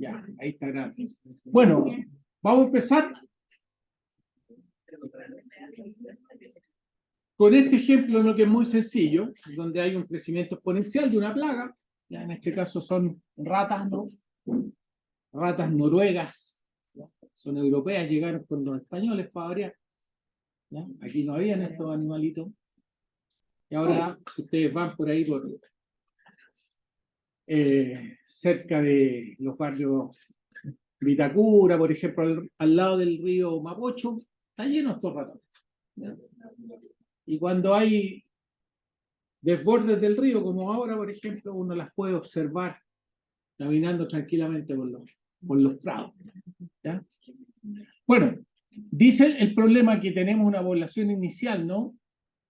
Ya, ahí está grande. Bueno, vamos a empezar con este ejemplo, ¿no? Que es muy sencillo, donde hay un crecimiento exponencial de una plaga. Ya, en este caso son ratas, ¿no? Ratas noruegas, ¿ya? Son europeas, llegaron con los españoles para variar. ¿Ya? Aquí no habían estos animalitos. Y ahora, si ustedes van por ahí, cerca de los barrios Vitacura, por ejemplo, al lado del río Mapocho, está lleno de estos ratones. ¿Ya? Y cuando hay desbordes del río, como ahora, por ejemplo, uno las puede observar caminando tranquilamente por los prados. ¿Ya? Bueno, dice el problema que tenemos una población inicial, ¿no?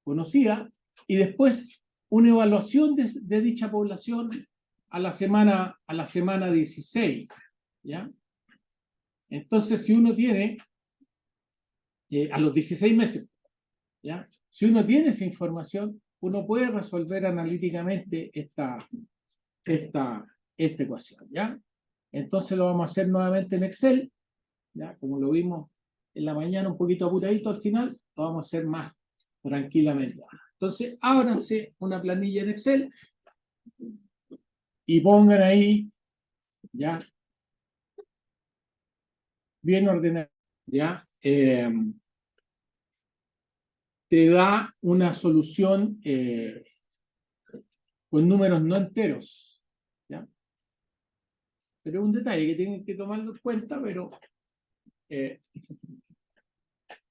Conocida, y después una evaluación de dicha población a la semana 16. ¿Ya? Entonces, si uno tiene, a los 16 meses, ¿ya? Si uno tiene esa información, uno puede resolver analíticamente esta ecuación, ¿ya? Entonces lo vamos a hacer nuevamente en Excel, ¿ya? Como lo vimos en la mañana, un poquito apuradito al final, lo vamos a hacer más tranquilamente. Entonces, ábranse una planilla en Excel y pongan ahí, ¿ya? Bien ordenado, ¿ya? Te da una solución con números no enteros, ¿ya? Pero es un detalle que tienen que tomarlo en cuenta, pero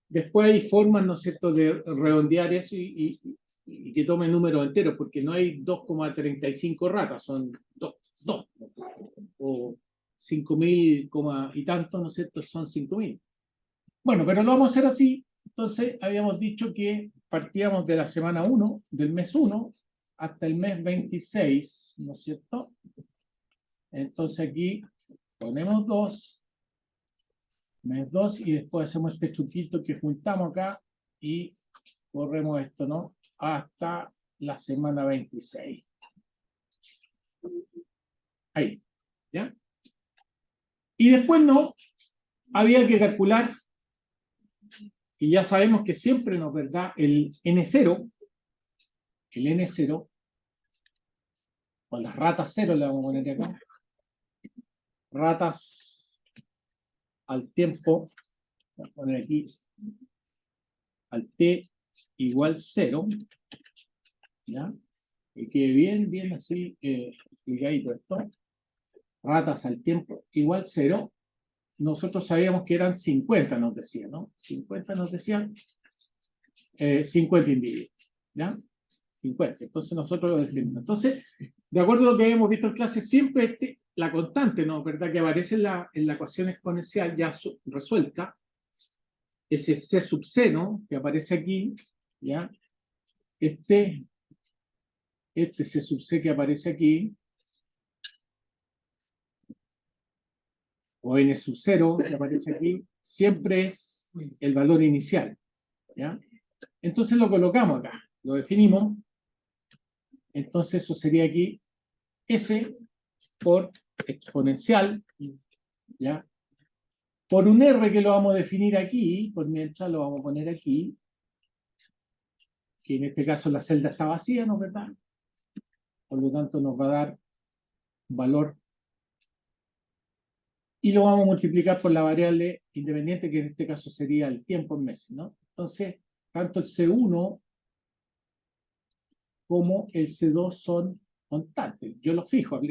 después hay formas, ¿no es cierto?, de redondear eso y que tome números enteros, porque no hay 2,35 ratas, son 2, o 5.000 y tanto, ¿no es cierto?, son 5.000. Bueno, pero lo vamos a hacer así. Entonces, habíamos dicho que partíamos de la semana 1, del mes 1, hasta el mes 26, ¿no es cierto? Entonces aquí ponemos 2, mes 2, y después hacemos este truquito que juntamos acá y corremos esto, ¿no? Hasta la semana 26. Ahí, ¿ya? Y después no, había que calcular, y ya sabemos que siempre nos da el N0, con las ratas 0 le vamos a poner acá, ratas al tiempo, voy a poner aquí, al t igual 0, ¿ya? Y quede bien así explicadito esto. Ratas al tiempo igual 0. Nosotros sabíamos que eran 50, nos decían, ¿no? 50 nos decían, 50 individuos, ¿ya? 50. Entonces nosotros lo definimos. Entonces, de acuerdo a lo que habíamos visto en clase, siempre la constante, ¿no? ¿Verdad? Que aparece en la ecuación exponencial ya resuelta, ese C sub C, ¿no? Que aparece aquí, ¿ya? Este C sub C que aparece aquí, o N sub 0 que aparece aquí, siempre es el valor inicial, ¿ya? Entonces lo colocamos acá, lo definimos. Entonces eso sería aquí S por exponencial, ¿ya? Por un R que lo vamos a definir aquí, por mientras lo vamos a poner aquí, que en este caso la celda está vacía, ¿no es verdad? Por lo tanto nos va a dar un valor, y lo vamos a multiplicar por la variable independiente, que en este caso sería el tiempo en meses, ¿no? Entonces, tanto el C1 como el C2 son constantes. Yo lo fijo,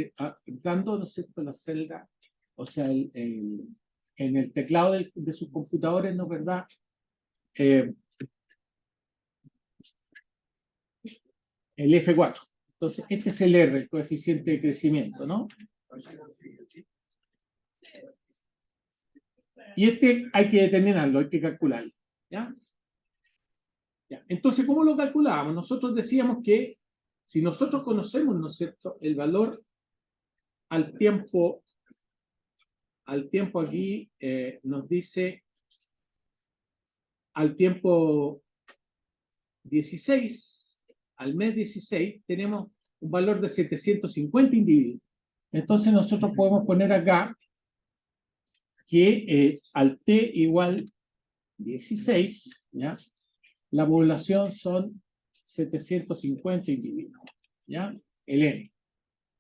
dando, ¿no es cierto?, la celda, o sea, en el teclado de sus computadores, ¿no es verdad? El F4. Entonces, este es el R, el coeficiente de crecimiento, ¿no? Y este hay que determinarlo, hay que calcularlo, ¿ya? Ya. Entonces, ¿cómo lo calculábamos? Nosotros decíamos que si nosotros conocemos, ¿no es cierto?, el valor al tiempo aquí nos dice al tiempo 16, al mes 16, tenemos un valor de 750 individuos. Entonces nosotros podemos poner acá que al t igual 16, ¿ya? La población son 750 individuos, ¿ya? El N,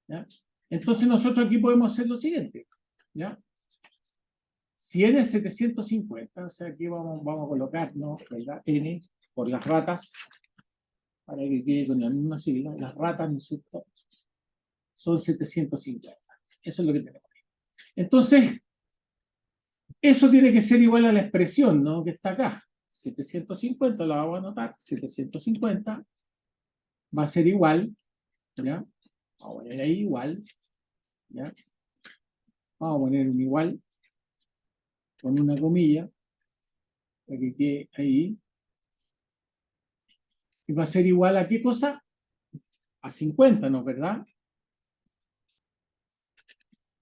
¿ya? Entonces nosotros aquí podemos hacer lo siguiente, ¿ya? Si N es 750, o sea, aquí vamos a colocar, ¿no? ¿Verdad? N por las ratas, para que quede con la misma sigla, las ratas, ¿no es cierto? Son 750. Eso es lo que tenemos. Entonces, eso tiene que ser igual a la expresión, ¿no? Que está acá. 750, la vamos a anotar. 750 va a ser igual, ¿ya? Vamos a poner ahí igual, ¿ya? Vamos a poner un igual con una comilla, para que quede ahí. Y va a ser igual a ¿qué cosa? A 50, ¿no es verdad?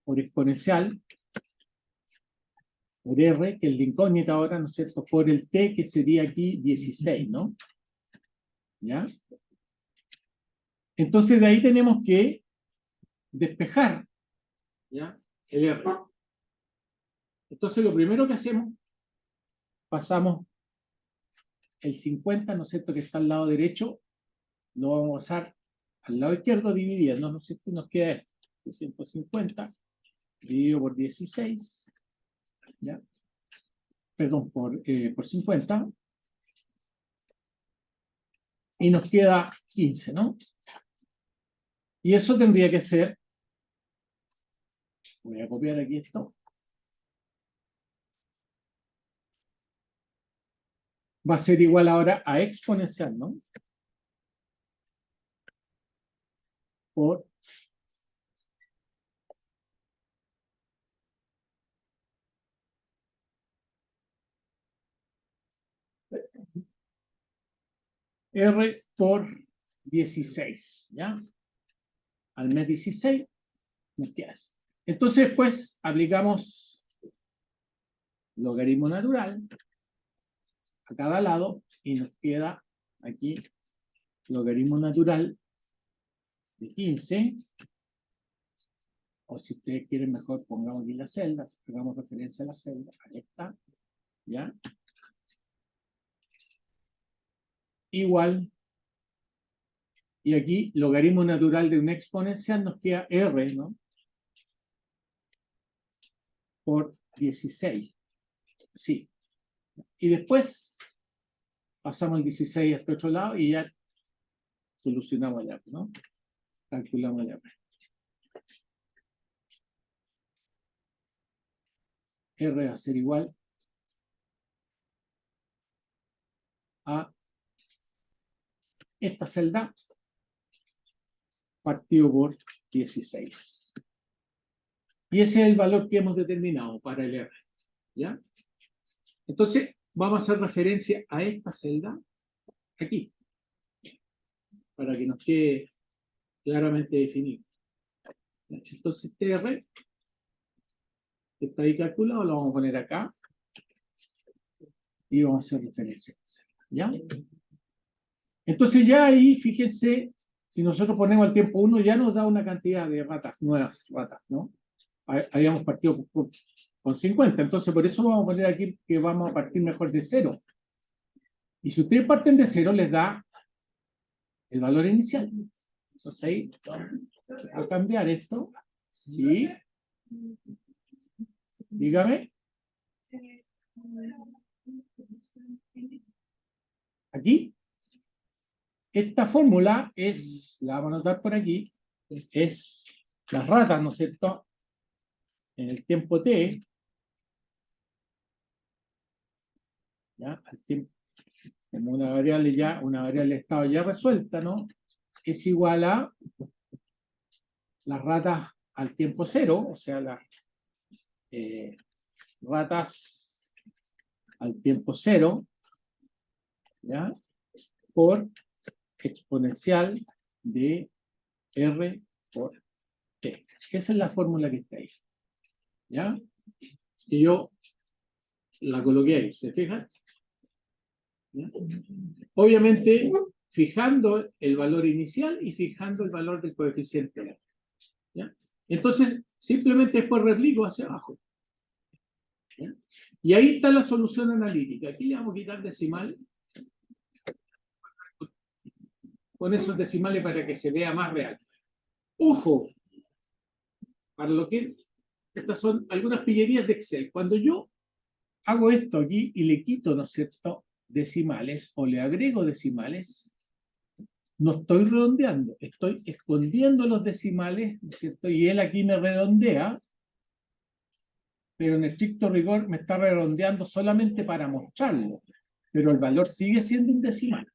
Por exponencial, por R, que es de incógnita ahora, ¿no es cierto? Por el T, que sería aquí 16, ¿no? ¿Ya? Entonces de ahí tenemos que despejar, ¿ya? El R. Entonces lo primero que hacemos, pasamos el 50, ¿no es cierto?, que está al lado derecho, lo vamos a pasar al lado izquierdo dividiendo, ¿no es cierto? Y nos queda esto, 150 dividido por 16, ¿ya? Perdón, por 50, y nos queda 15, ¿no? Y eso tendría que ser, voy a copiar aquí esto, va a ser igual ahora a exponencial, ¿no? Por R por 16, ¿ya? Al mes 16, nos queda eso. Entonces, pues, aplicamos logaritmo natural a cada lado y nos queda aquí logaritmo natural de 15, o si ustedes quieren mejor pongamos aquí las celdas, hagamos referencia a la celda, ahí está, ¿ya? Igual, y aquí logaritmo natural de una exponencial nos queda R, ¿no? Por 16, sí. Y después pasamos el 16 a este otro lado y ya solucionamos allá, ¿no? Calculamos allá. R va a ser igual a esta celda partido por 16. Y ese es el valor que hemos determinado para el R, ¿ya? Entonces, vamos a hacer referencia a esta celda aquí, para que nos quede claramente definido. Entonces, este R, que está ahí calculado, lo vamos a poner acá, y vamos a hacer referencia a esta celda, ¿ya? Entonces, ya ahí, fíjense, si nosotros ponemos el tiempo 1, ya nos da una cantidad de ratas, nuevas ratas, ¿no? Habíamos partido con 50, entonces por eso vamos a poner aquí que vamos a partir mejor de 0. Y si ustedes parten de 0, les da el valor inicial. Entonces ahí vamos a cambiar esto. ¿Sí? Dígame. Aquí. Esta fórmula es, la vamos a anotar por aquí, es las ratas, ¿no es cierto? En el tiempo t, ¿ya? Al tiempo, como una variable de estado ya resuelta, ¿no? Es igual a las ratas al tiempo 0, o sea, las ratas al tiempo 0, ¿ya? Por exponencial de R por T. Esa es la fórmula que está ahí, ¿ya? Y yo la coloqué ahí, ¿se fijan? ¿Ya? Obviamente, fijando el valor inicial y fijando el valor del coeficiente R, ¿ya? Entonces, simplemente después replico hacia abajo. ¿Ya? Y ahí está la solución analítica. Aquí le vamos a quitar decimal. Con esos decimales para que se vea más real. Ojo, para lo que estas son algunas pillerías de Excel. Cuando yo hago esto aquí y le quito, ¿no es cierto?, decimales o le agrego decimales, no estoy redondeando, estoy escondiendo los decimales, ¿no es cierto? Y él aquí me redondea, pero en estricto rigor me está redondeando solamente para mostrarlo, pero el valor sigue siendo un decimal.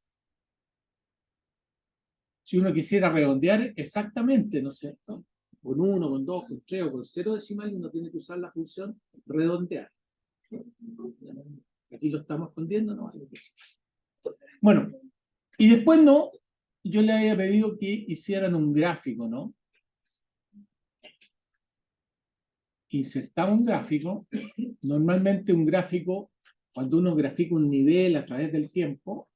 Si uno quisiera redondear exactamente, ¿no es cierto?, con 1, con 2, con 3 o con 0 decimales, uno tiene que usar la función redondear. Aquí lo estamos escondiendo, ¿no? Bueno, y después no, yo le había pedido que hicieran un gráfico, ¿no? Insertamos un gráfico. Normalmente un gráfico, cuando uno grafica un nivel a través del tiempo,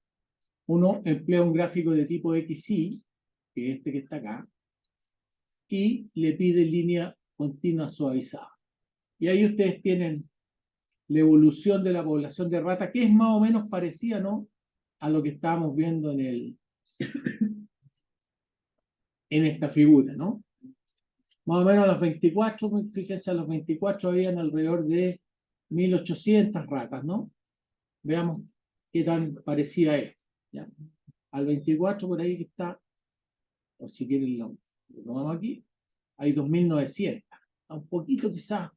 uno emplea un gráfico de tipo XY, que es este que está acá, y le pide línea continua suavizada. Y ahí ustedes tienen la evolución de la población de ratas, que es más o menos parecida, ¿no?, a lo que estábamos viendo en esta figura, ¿no? Más o menos a los 24, fíjense, a los 24 habían alrededor de 1800 ratas, ¿no? Veamos qué tan parecida es. ¿Ya? Al 24 por ahí que está, o si quieren lo vamos aquí, hay 2900. Está un poquito quizás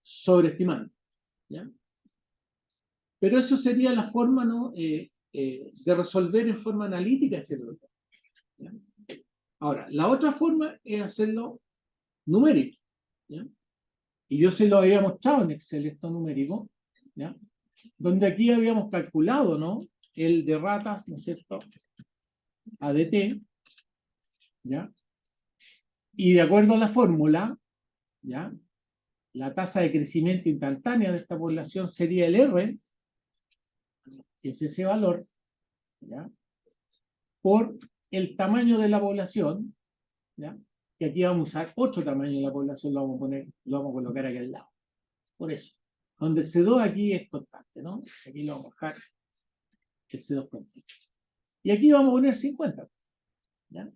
sobreestimando. ¿Ya? Pero eso sería la forma, ¿no?, de resolver en forma analítica este problema. ¿Ya? Ahora, la otra forma es hacerlo numérico. ¿Ya? Y yo se lo había mostrado en Excel esto numérico, ¿ya?, donde aquí habíamos calculado, ¿no?, el de ratas, ¿no es cierto?, ADT, ¿ya? Y de acuerdo a la fórmula, ¿ya?, la tasa de crecimiento instantánea de esta población sería el R, que es ese valor, ¿ya?, por el tamaño de la población, ¿ya?, que aquí vamos a usar otro tamaño de la población, lo vamos a colocar aquí al lado. Por eso, donde el C2 aquí es constante, ¿no? Aquí lo vamos a dejar el C2 constante. Y aquí vamos a poner 50, ¿ya?,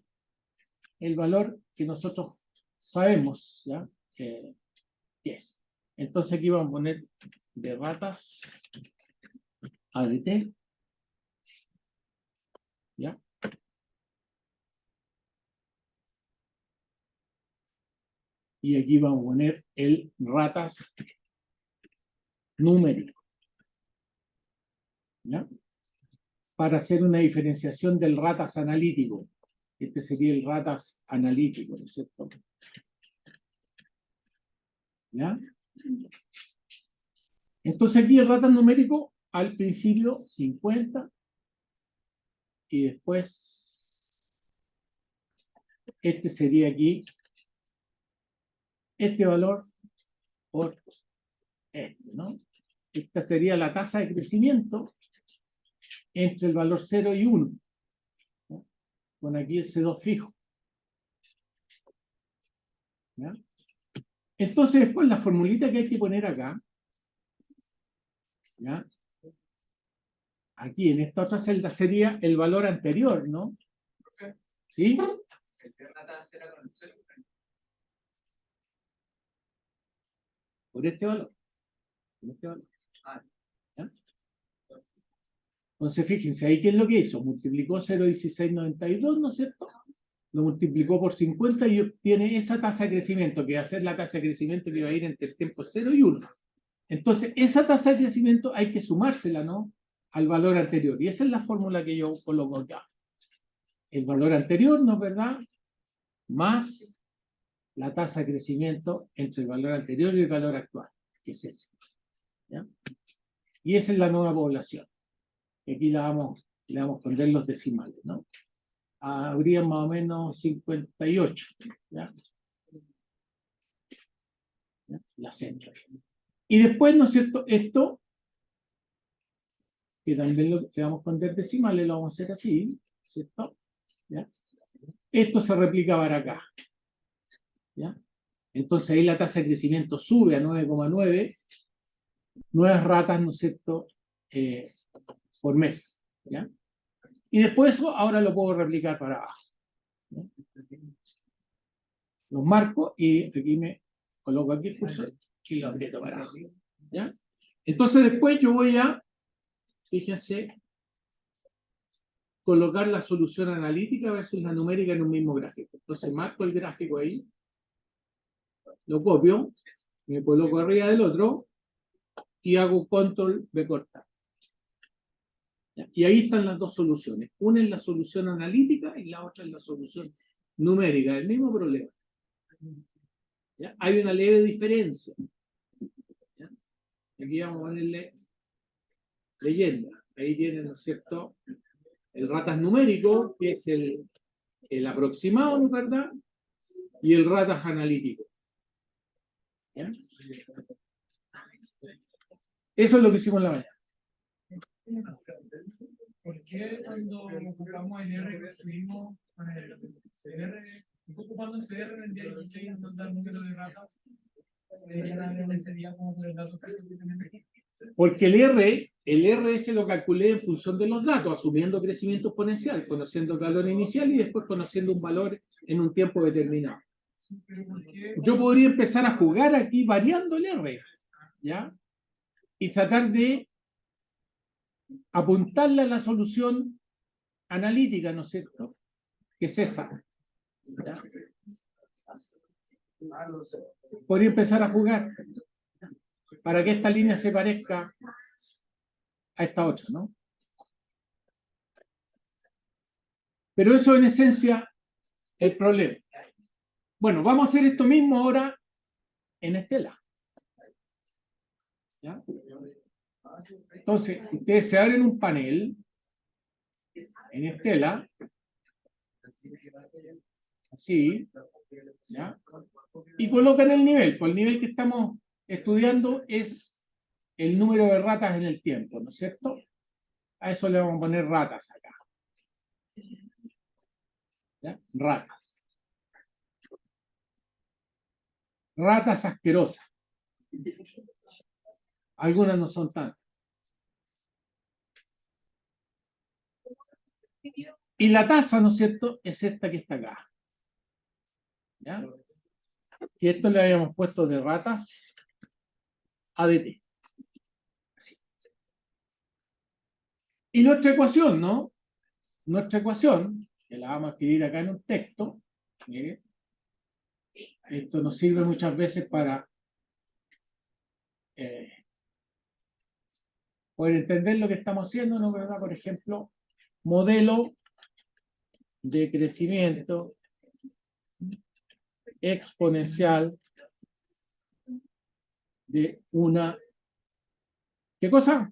el valor que nosotros sabemos, ¿ya?, que es. Entonces aquí vamos a poner de ratas ADT, ¿ya? Y aquí vamos a poner el ratas numérico, ¿ya?, para hacer una diferenciación del ratas analítico. Este sería el ratas analítico, ¿no es cierto? ¿Ya? Entonces aquí el ratas numérico, al principio 50, y después este sería aquí este valor por este, ¿no? Esta sería la tasa de crecimiento entre el valor 0 y 1, ¿no?, con aquí el C2 fijo. ¿Ya? Entonces después la formulita que hay que poner acá, ¿ya?, aquí en esta otra celda sería el valor anterior, ¿no? ¿Sí? Por este valor. Por este valor. ¿Ya? Entonces fíjense, ahí qué es lo que hizo. Multiplicó 0,1692, ¿no es cierto? Lo multiplicó por 50 y obtiene esa tasa de crecimiento, que va a ser la tasa de crecimiento que va a ir entre el tiempo 0 y 1. Entonces, esa tasa de crecimiento hay que sumársela, ¿no?, al valor anterior. Y esa es la fórmula que yo coloco acá. El valor anterior, ¿no es verdad?, más la tasa de crecimiento entre el valor anterior y el valor actual, que es ese. ¿Ya? Y esa es la nueva población. Aquí le vamos a poner los decimales, ¿no? Habría más o menos 58. ¿Ya? ¿Ya? La centro. Y después, ¿no es cierto?, esto, que también le vamos a poner decimales, lo vamos a hacer así, ¿cierto? ¿Ya? Esto se replica para acá. ¿Ya? Entonces ahí la tasa de crecimiento sube a 9,9, nuevas ratas, ¿no es cierto?, por mes, ¿ya? Y después eso ahora lo puedo replicar para abajo, ¿no? Los marco y aquí me coloco aquí el cursor y lo aprieto para abajo, ¿ya? Entonces después yo voy a, fíjense, colocar la solución analítica versus la numérica en un mismo gráfico. Entonces marco el gráfico ahí, lo copio, me coloco arriba del otro y hago control B cortar. Y ahí están las dos soluciones. Una es la solución analítica y la otra es la solución numérica, el mismo problema. ¿Ya? Hay una leve diferencia. ¿Ya? Aquí vamos a ponerle leyenda. Ahí tienen, ¿no es cierto?, el ratas numérico, que es el aproximado, ¿no es verdad? Y el ratas analítico. ¿Ya? Eso es lo que hicimos en la mañana. ¿Por qué cuando ocupamos el R recibimos el CR, ocupando el CR en el día 16 nos da el número de ratas? En ese día como por el dato que tenemos aquí. Porque el RS lo calculé en función de los datos, asumiendo crecimiento exponencial, conociendo el valor inicial y después conociendo un valor en un tiempo determinado. Yo podría empezar a jugar aquí variando el R, ¿ya? Y tratar de apuntarle a la solución analítica, ¿no es cierto?, que es esa. ¿Ya? Podría empezar a jugar para que esta línea se parezca a esta otra, ¿no? Pero eso en esencia es el problema. Bueno, vamos a hacer esto mismo ahora en Estela. ¿Ya? Entonces, ustedes se abren un panel en Estela, así, ¿ya? Y colocan el nivel. Pues el nivel que estamos estudiando es el número de ratas en el tiempo, ¿no es cierto? A eso le vamos a poner ratas acá. ¿Ya? Ratas. Ratas asquerosas. Algunas no son tantas. Y la tasa, ¿no es cierto?, es esta que está acá. ¿Ya? Y esto le habíamos puesto de ratas ADT. Así. Y nuestra ecuación, ¿no? Nuestra ecuación, que la vamos a escribir acá en un texto, ¿eh? Esto nos sirve muchas veces para poder entender lo que estamos haciendo, ¿no? ¿Verdad? Por ejemplo, modelo de crecimiento exponencial de una... ¿Qué cosa?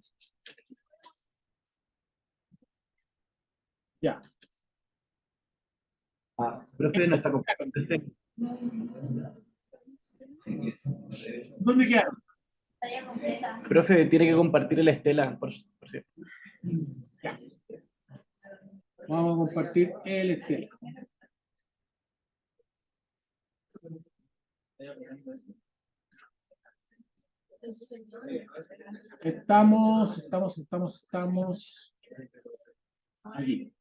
Ya. Profe, no está ¿Dónde queda? Profe, tiene que compartir el Estela, por cierto. Ya. Vamos a compartir el Estela. Estamos aquí.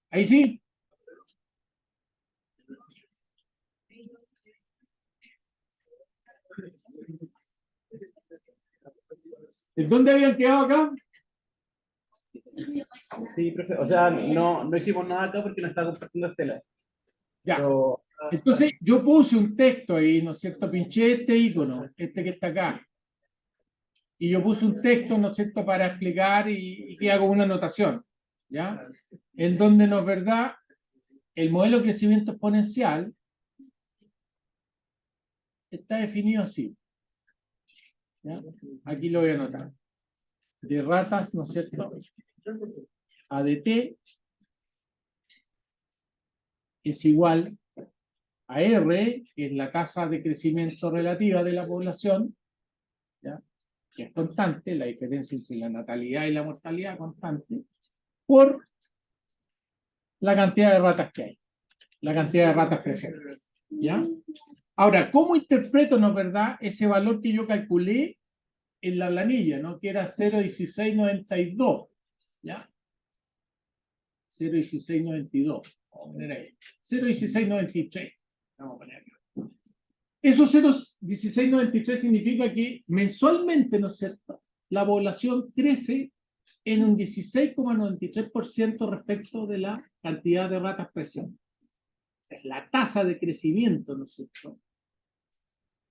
Ahí sí. ¿En dónde habían quedado acá? Sí, profe. O sea, no hicimos nada acá porque no está compartiendo Estela. Ya. Pero, Entonces, yo puse un texto ahí, ¿no es cierto? Pinché este icono, este que está acá. Y yo puse un texto, ¿no es cierto?, para explicar y que hago una anotación, ¿ya? En donde, ¿no es verdad?, el modelo de crecimiento exponencial está definido así. ¿Ya? Aquí lo voy a anotar. De ratas, ¿no es cierto?, ADT es igual a R, que es la tasa de crecimiento relativa de la población, ¿ya?, que es constante, la diferencia entre la natalidad y la mortalidad constante, por la cantidad de ratas que hay, la cantidad de ratas presentes. ¿Ya? Ahora, ¿cómo interpreto, no es verdad, ese valor que yo calculé en la planilla, ¿no? Que era 0,1692, ¿ya? 0,1692, vamos a poner ahí. 0,1693, vamos a poner acá. Esos 0,1693 significa que mensualmente, ¿no es cierto?, la población crece en un 16,93% respecto de la cantidad de ratas presentes. La tasa de crecimiento, ¿no es cierto?,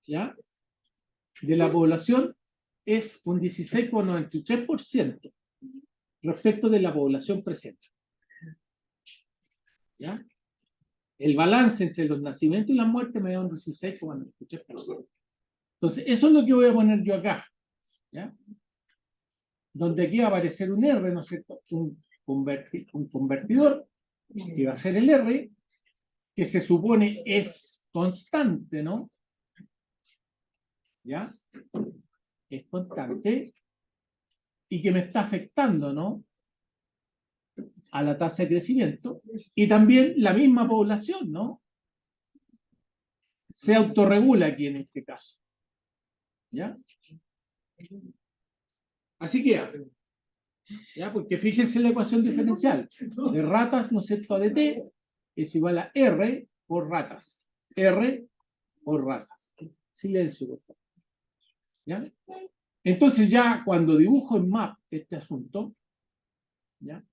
¿ya?, de la población es un 16,93% respecto de la población presente. ¿Ya? El balance entre los nacimientos y las muertes me da un 16,93%. Entonces, eso es lo que voy a poner yo acá. ¿Ya? Donde aquí va a aparecer un R, ¿no es cierto? Un convertidor, que va a ser el R, que se supone es constante, ¿no? ¿Ya? Es constante y que me está afectando, ¿no?, a la tasa de crecimiento, y también la misma población, ¿no?, se autorregula aquí en este caso. ¿Ya? Así que, ¿ya? Porque fíjense en la ecuación diferencial de ratas, ¿no es cierto?, de T es igual a R por ratas. R por ratas. Silencio, por favor. ¿Ya? Entonces ya cuando dibujo en map este asunto, ¿ya?,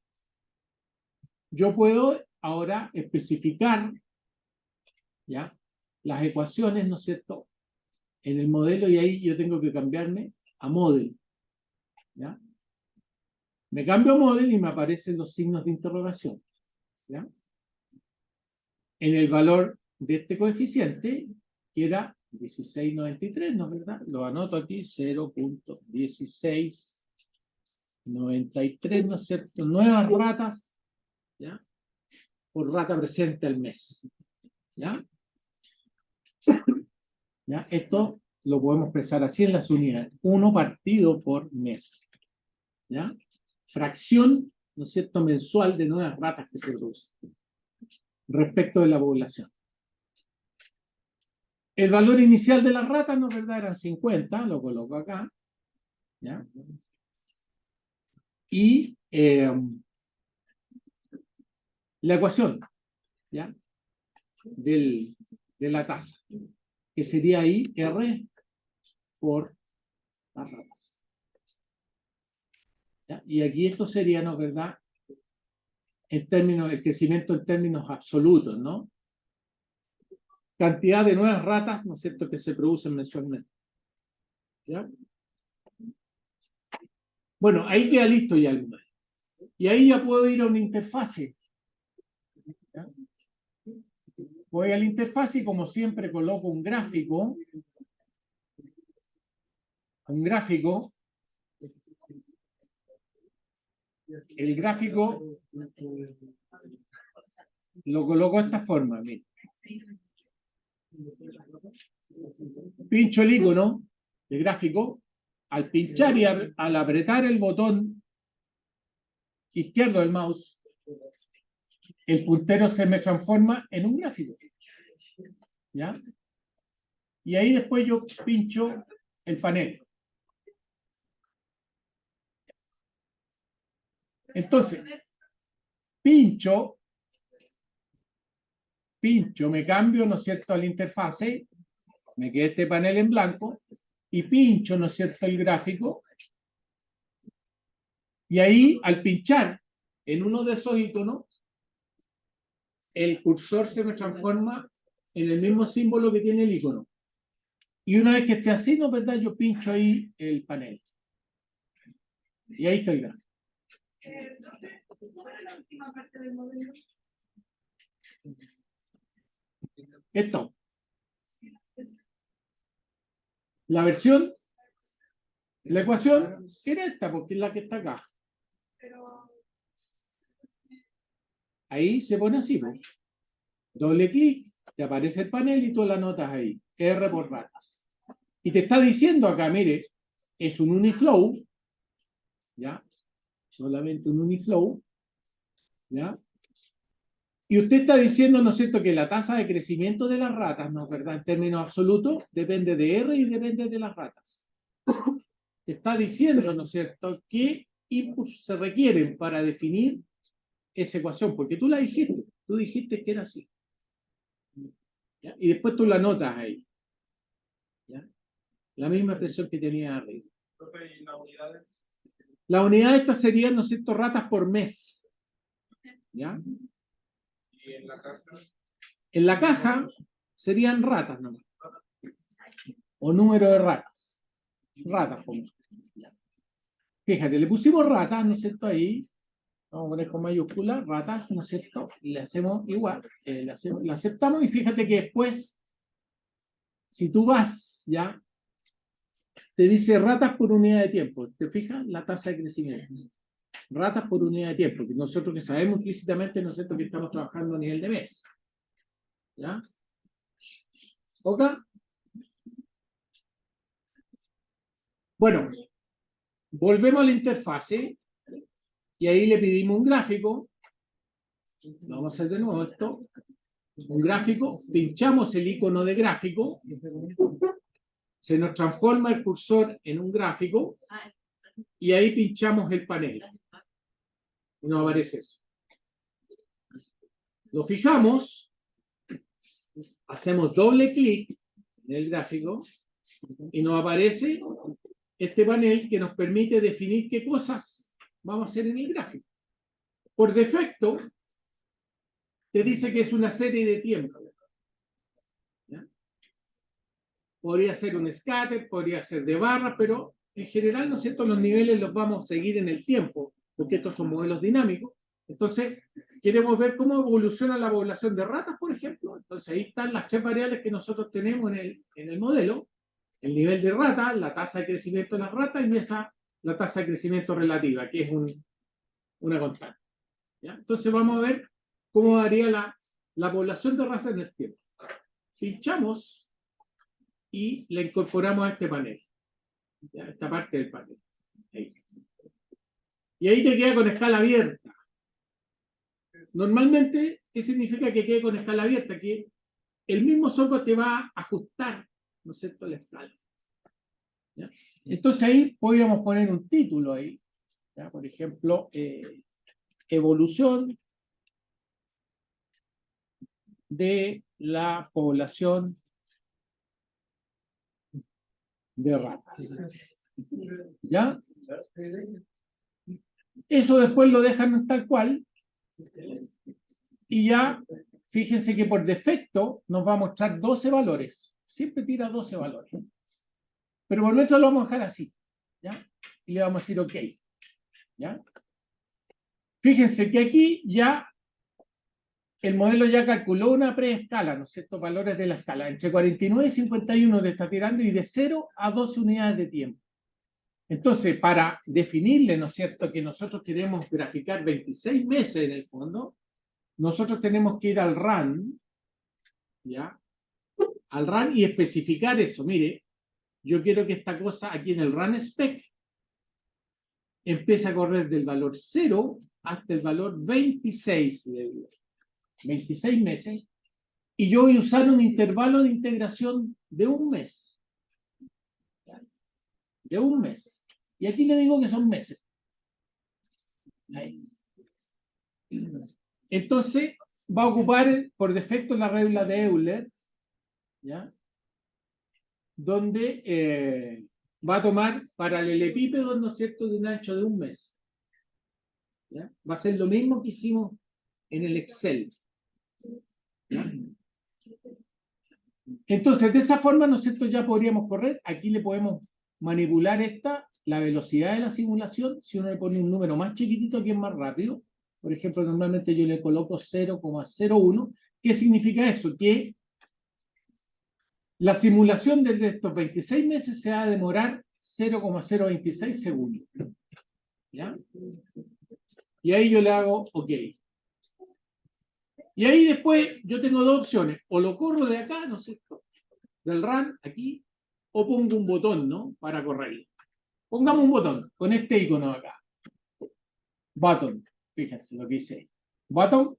yo puedo ahora especificar, ¿ya?, las ecuaciones, ¿no es cierto?, en el modelo, y ahí yo tengo que cambiarme a model. ¿Ya? Me cambio a model y me aparecen los signos de interrogación. ¿Ya? En el valor de este coeficiente, que era 1693, ¿no es verdad? Lo anoto aquí, 0,1693, ¿no es cierto? Nuevas ratas, ¿ya?, por rata presente al mes. ¿Ya? ¿Ya? Esto lo podemos expresar así en las unidades. 1 partido por mes. ¿Ya? Fracción, ¿no es cierto?, mensual de nuevas ratas que se producen respecto de la población. El valor inicial de las ratas, ¿no es verdad?, eran 50, lo coloco acá. ¿Ya? Y la ecuación, ¿ya?, de la tasa, que sería ahí R por las ratas. ¿Ya? Y aquí esto sería, ¿no es verdad?, en términos, el crecimiento en términos absolutos, ¿no? Cantidad de nuevas ratas, ¿no es cierto?, que se producen mensualmente. ¿Ya? Bueno, ahí queda listo ya el modelo. Y ahí ya puedo ir a una interfase. ¿Ya? Voy a la interfase y, como siempre, coloco un gráfico. El gráfico lo coloco de esta forma. Mira. Pincho el icono de gráfico. Al pinchar y al apretar el botón izquierdo del mouse, el puntero se me transforma en un gráfico. ¿Ya? Y ahí después yo pincho el panel. Entonces, pincho, me cambio, ¿no es cierto?, a la interfase, me queda este panel en blanco, y pincho, ¿no es cierto?, el gráfico, y ahí, al pinchar en uno de esos iconos, el cursor se me transforma en el mismo símbolo que tiene el icono. Y una vez que esté así, ¿no es verdad?, yo pincho ahí el panel. Y ahí está el gráfico. ¿Cuál es la última parte del modelo? Esto. La versión, la ecuación era esta, porque es la que está acá. Ahí se pone así, ¿no? Doble clic, te aparece el panel y tú la anotas ahí. R por ratas. Y te está diciendo acá, mire, es un uniflow, ¿ya? Solamente un uniflow, ¿ya? Y usted está diciendo, ¿no es cierto?, que la tasa de crecimiento de las ratas, ¿no es verdad?, en términos absolutos, depende de R y depende de las ratas. Está diciendo, ¿no es cierto?, qué inputs se requieren para definir esa ecuación, porque tú dijiste que era así. ¿Ya? Y después tú la notas ahí. ¿Ya? La misma expresión que tenía arriba. Profe, ¿y las unidades? La unidad esta serían, ¿no es cierto?, ratas por mes. ¿Ya? ¿Y en la caja? En la caja serían ratas nomás. O número de ratas. Ratas, pongo. Fíjate, le pusimos ratas, ¿no es cierto?, ahí. Vamos a poner con mayúscula, ratas, ¿no es cierto? Y le hacemos igual. La aceptamos y fíjate que después, si tú vas, ¿ya? Te dice ratas por unidad de tiempo. ¿Te fijas? La tasa de crecimiento. Ratas por unidad de tiempo. Que nosotros que sabemos implícitamente, ¿no es cierto?, que estamos trabajando a nivel de mes. ¿Ya? ¿Ok? Bueno, volvemos a la interfase y ahí le pedimos un gráfico. Vamos a hacer de nuevo esto. Un gráfico. Pinchamos el icono de gráfico. Se nos transforma el cursor en un gráfico y ahí pinchamos el panel. Y nos aparece eso. Lo fijamos, hacemos doble clic en el gráfico y nos aparece este panel que nos permite definir qué cosas vamos a hacer en el gráfico. Por defecto, te dice que es una serie de tiempo. ¿Ya? Podría ser un scatter, podría ser de barras, pero en general, ¿no es cierto?, los niveles los vamos a seguir en el tiempo, porque estos son modelos dinámicos. Entonces, queremos ver cómo evoluciona la población de ratas, por ejemplo. Entonces, ahí están las tres variables que nosotros tenemos en el modelo. El nivel de ratas, la tasa de crecimiento de las ratas y la tasa de crecimiento relativa, que es una constante. ¿Ya? Entonces, vamos a ver cómo varía la población de ratas en el tiempo. Pinchamos y le incorporamos a este panel. ¿Ya? Esta parte del panel. Ahí. Y ahí te queda con escala abierta. Normalmente, ¿qué significa que quede con escala abierta? Que el mismo software te va a ajustar, ¿no es cierto?, la escala. ¿Ya? Entonces ahí podríamos poner un título ahí. ¿Ya? Por ejemplo, evolución de la población de ratas. ¿Ya? Eso después lo dejan tal cual. Y ya, fíjense que por defecto nos va a mostrar 12 valores. Siempre tira 12 valores. Pero por nuestro lo vamos a dejar así. ¿Ya? Y le vamos a decir OK. ¿Ya? Fíjense que aquí ya el modelo ya calculó una preescala, ¿no es cierto?, valores de la escala. Entre 49 y 51 te está tirando y de 0 a 12 unidades de tiempo. Entonces, para definirle, ¿no es cierto?, que nosotros queremos graficar 26 meses en el fondo, nosotros tenemos que ir al run, ¿ya? Al run y especificar eso. Mire, yo quiero que esta cosa aquí en el run spec empiece a correr del valor 0 hasta el valor 26, 26 meses, y yo voy a usar un intervalo de integración de un mes. De un mes. Y aquí le digo que son meses. Ahí. Entonces, va a ocupar por defecto la regla de Euler, ¿ya? Donde va a tomar paralelepípedos, ¿no es cierto?, de un ancho de un mes. ¿Ya? Va a ser lo mismo que hicimos en el Excel. ¿Ya? Entonces, de esa forma, ¿no es cierto?, ya podríamos correr. Aquí le podemos manipular la velocidad de la simulación. Si uno le pone un número más chiquitito, que es más rápido. Por ejemplo, normalmente yo le coloco 0,01. ¿Qué significa eso? Que la simulación desde estos 26 meses se va a demorar 0,026 segundos. ¿Ya? Y ahí yo le hago OK. Y ahí después yo tengo dos opciones. O lo corro de acá, ¿no es cierto?, del run, aquí, o pongo un botón, ¿no?, para correrlo. Pongamos un botón con este icono acá. Button. Fíjense lo que hice. Button.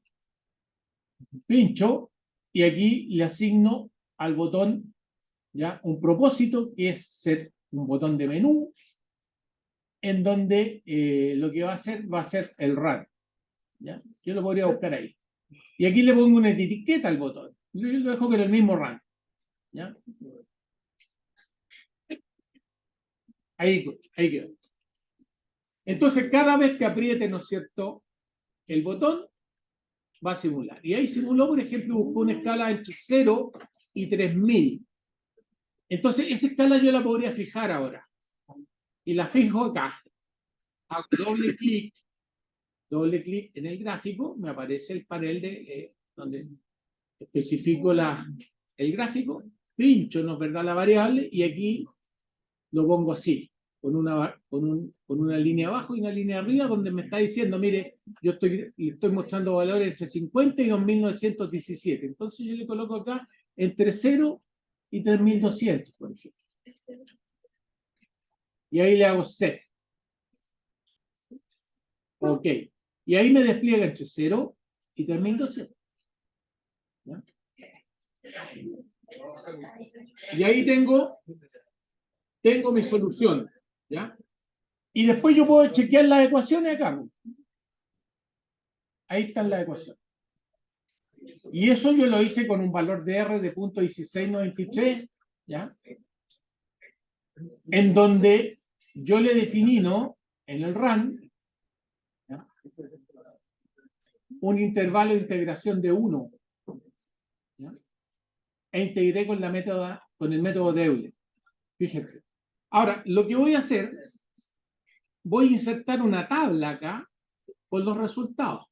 pincho y aquí le asigno al botón, ¿ya?, un propósito, que es ser un botón de menú, en donde lo que va a ser el run, ¿ya? Yo lo podría buscar ahí. Y aquí le pongo una etiqueta al botón. Yo lo dejo con el mismo run, ¿ya? Ahí quedó. Entonces, cada vez que apriete, ¿no es cierto?, el botón, va a simular. Y ahí simuló, por ejemplo, buscó una escala entre 0 y 3000. Entonces, esa escala yo la podría fijar ahora. Y la fijo acá. Hago doble clic en el gráfico, me aparece el panel de donde especifico el gráfico, pincho, ¿no es verdad?, la variable, y aquí lo pongo así, con una línea abajo y una línea arriba, donde me está diciendo, mire, le estoy mostrando valores entre 50 y 2917. Entonces yo le coloco acá entre 0 y 3200, por ejemplo. Y ahí le hago set. Ok. Y ahí me despliega entre 0 y 3200. ¿Ya? Y ahí tengo mi solución, ¿ya? Y después yo puedo chequear las ecuaciones acá. Ahí están las ecuaciones. Y eso yo lo hice con un valor de R de .1693, ¿ya? En donde yo le definí, ¿no?, en el run, ¿ya?, un intervalo de integración de 1, ¿ya?, e integré con el método de Euler. Fíjense. Ahora, lo que voy a hacer, voy a insertar una tabla acá con los resultados,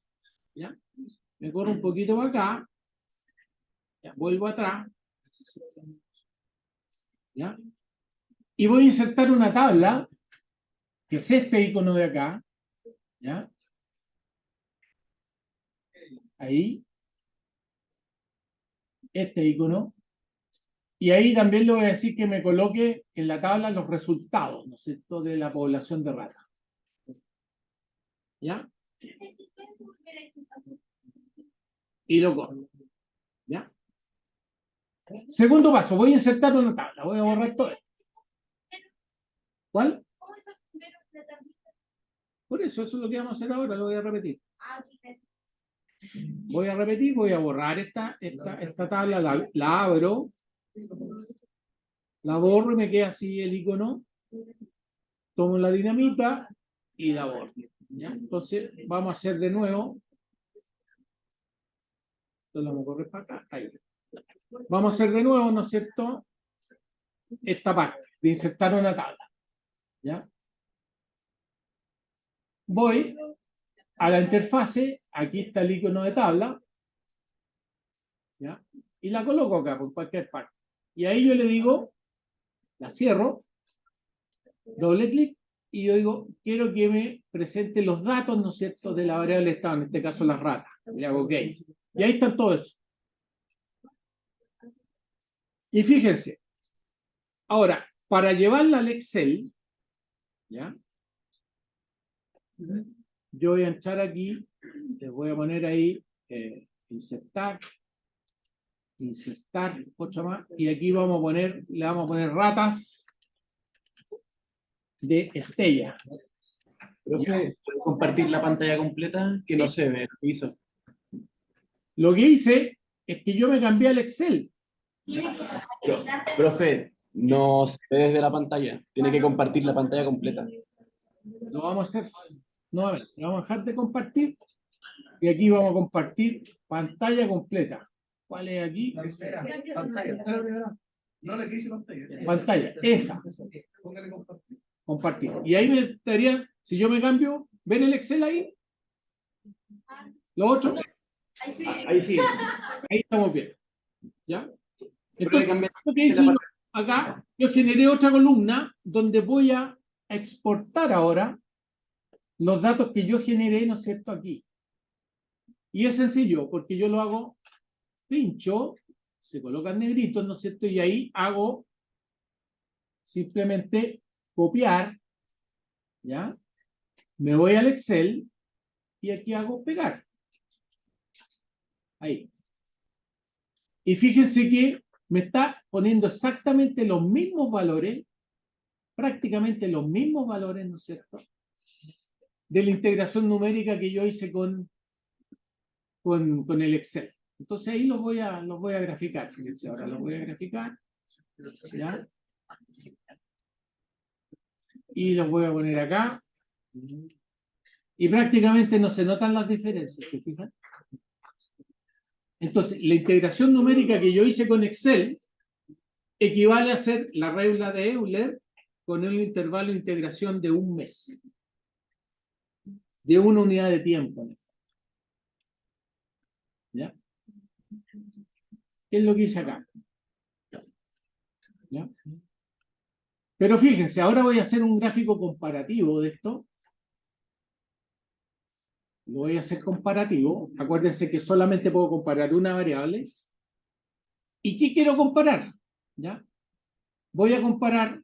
¿ya? Me corro un poquito para acá, ya, vuelvo atrás, ¿ya? Y voy a insertar una tabla, que es este icono de acá, ¿ya? Ahí, este icono, y ahí también le voy a decir que me coloque en la tabla los resultados, ¿no es cierto?, de la población de ratas. ¿Ya? Y lo corro. ¿Ya? Segundo paso, voy a insertar una tabla, voy a borrar todo esto. ¿Cuál? Por eso es lo que vamos a hacer ahora, lo voy a repetir. Voy a repetir, voy a borrar esta tabla, la abro, la borro y me queda así el icono. Tomo la dinamita y la borro. ¿Ya? Entonces, vamos a hacer de nuevo. Entonces, vamos a correr para acá. Ahí. Vamos a hacer de nuevo, ¿no es cierto?, esta parte de insertar una tabla. ¿Ya? Voy a la interfase, aquí está el icono de tabla, ¿ya?, y la coloco acá por cualquier parte. Y ahí yo le digo, la cierro, doble clic, y yo digo, quiero que me presente los datos, ¿no es cierto?, de la variable estado, en este caso las ratas. Le hago OK. Y ahí están todos. Y fíjense, ahora, para llevarla al Excel, ¿ya?, yo voy a entrar aquí, les voy a poner ahí, insertar, otra más, y aquí le vamos a poner ratas de Estella. Profe, ¿puedo compartir la pantalla completa? Que no se ve, lo que hizo. Lo que hice es que yo me cambié al Excel. Profe, no se ve desde la pantalla. Tiene que compartir la pantalla completa. Lo vamos a hacer nuevamente. Vamos a dejar de compartir. Y aquí vamos a compartir pantalla completa. ¿Cuál es aquí? Pantalla. No le quise pantalla. Pantalla, esa. Póngale compartir. Compartir. Y ahí me estaría, si yo me cambio, ¿ven el Excel ahí? ¿Lo otro? Ahí sí. Ahí estamos bien. ¿Ya? Pero le Entonces, cambié lo que hice acá, yo generé otra columna donde voy a exportar ahora los datos que yo generé, ¿no es cierto?, aquí. Y es sencillo, porque yo lo hago, pincho, se colocan negritos, ¿no es cierto?, y ahí hago simplemente copiar, ¿ya? Me voy al Excel y aquí hago pegar. Ahí. Y fíjense que me está poniendo exactamente los mismos valores, prácticamente los mismos valores, ¿no es cierto?, de la integración numérica que yo hice con el Excel. Entonces ahí los voy a graficar, fíjense, ahora los voy a graficar, ¿ya? Y los voy a poner acá. Y prácticamente no se notan las diferencias, ¿se fijan? Entonces, la integración numérica que yo hice con Excel equivale a hacer la regla de Euler con un intervalo de integración de un mes. De una unidad de tiempo. ¿Ya? ¿Qué es lo que hice acá? ¿Ya? Pero fíjense, ahora voy a hacer un gráfico comparativo de esto. Lo voy a hacer comparativo. Acuérdense que solamente puedo comparar una variable. ¿Y qué quiero comparar? ¿Ya? Voy a comparar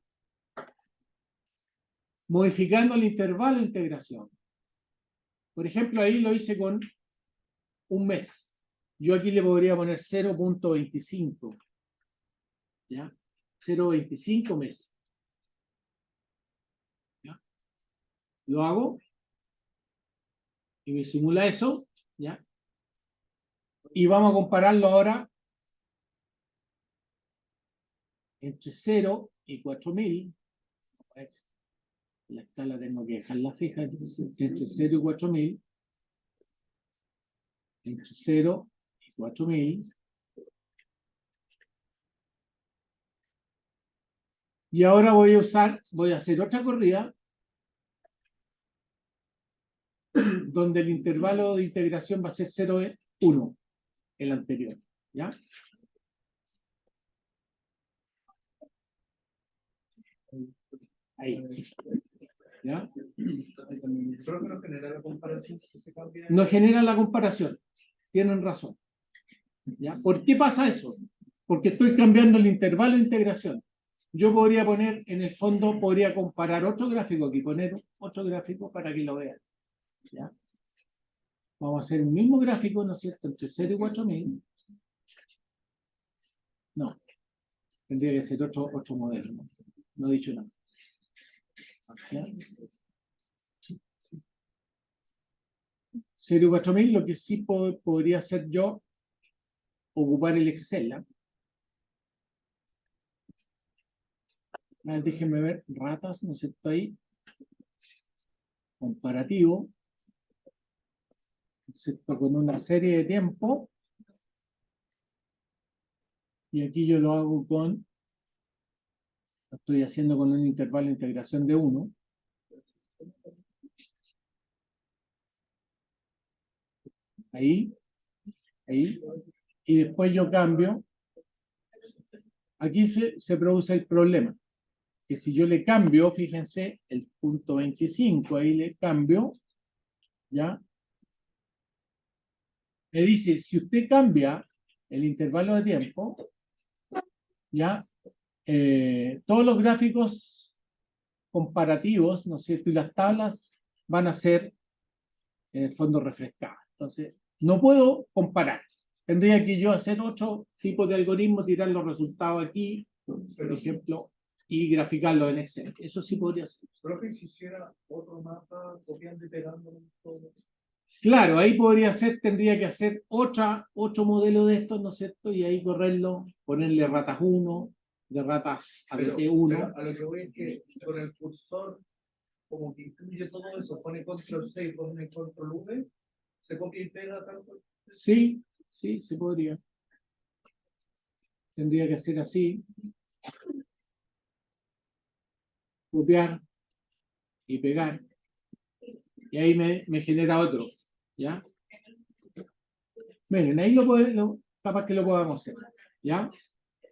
modificando el intervalo de integración. Por ejemplo, ahí lo hice con un mes. Yo aquí le podría poner 0.25. ¿Ya? 0.25 meses. ¿Ya? Lo hago y me simula eso. ¿Ya? Y vamos a compararlo ahora entre 0 y 4000. La escala tengo que dejarla fija entre 0 y 4000. Entre 0 y 4000. Y ahora voy a hacer otra corrida donde el intervalo de integración va a ser 0,1, el anterior. ¿Ya? Ahí. ¿Ya? Creo que no genera la comparación si se cambia. No genera la comparación. Tienen razón. ¿Ya? ¿Por qué pasa eso? Porque estoy cambiando el intervalo de integración. Yo podría poner, en el fondo, podría comparar otro gráfico aquí, poner otro gráfico para que lo vean. ¿Ya? Vamos a hacer un mismo gráfico, ¿no es cierto?, entre 0 y 4000. No, tendría que ser otro modelo. No he dicho nada. ¿Ya? 0 y 4000, lo que sí podría hacer yo, ocupar el Excel. ¿Ah? A ver, déjenme ver, ratas, ¿no es cierto? Ahí. Comparativo. ¿No es cierto? Con una serie de tiempo. Y aquí yo lo hago lo estoy haciendo con un intervalo de integración de 1. Ahí. Y después yo cambio. Aquí se produce el problema. Que si yo le cambio, fíjense, el punto 25, ahí le cambio, ¿ya? Me dice, si usted cambia el intervalo de tiempo, ¿ya? Todos los gráficos comparativos, ¿no es cierto?, y las tablas van a ser, en el fondo, refrescadas. Entonces, no puedo comparar. Tendría que yo hacer otro tipo de algoritmo, tirar los resultados aquí, por ejemplo, y graficarlo en Excel. Eso sí podría ser. Profe, si hiciera otro mapa, copiando y pegando todo. Claro, ahí podría ser, tendría que hacer otro modelo de estos, ¿no es cierto? Y ahí correrlo, ponerle ratas 1, de ratas ABT1. Pero a lo que voy es que con el cursor, como que incluye todo eso, pone control C y pone control V, se copia y pega tanto. Sí, se podría. Tendría que hacer así. Copiar y pegar. Y ahí me genera otro. ¿Ya? Miren, ahí capaz que lo podamos hacer. ¿Ya?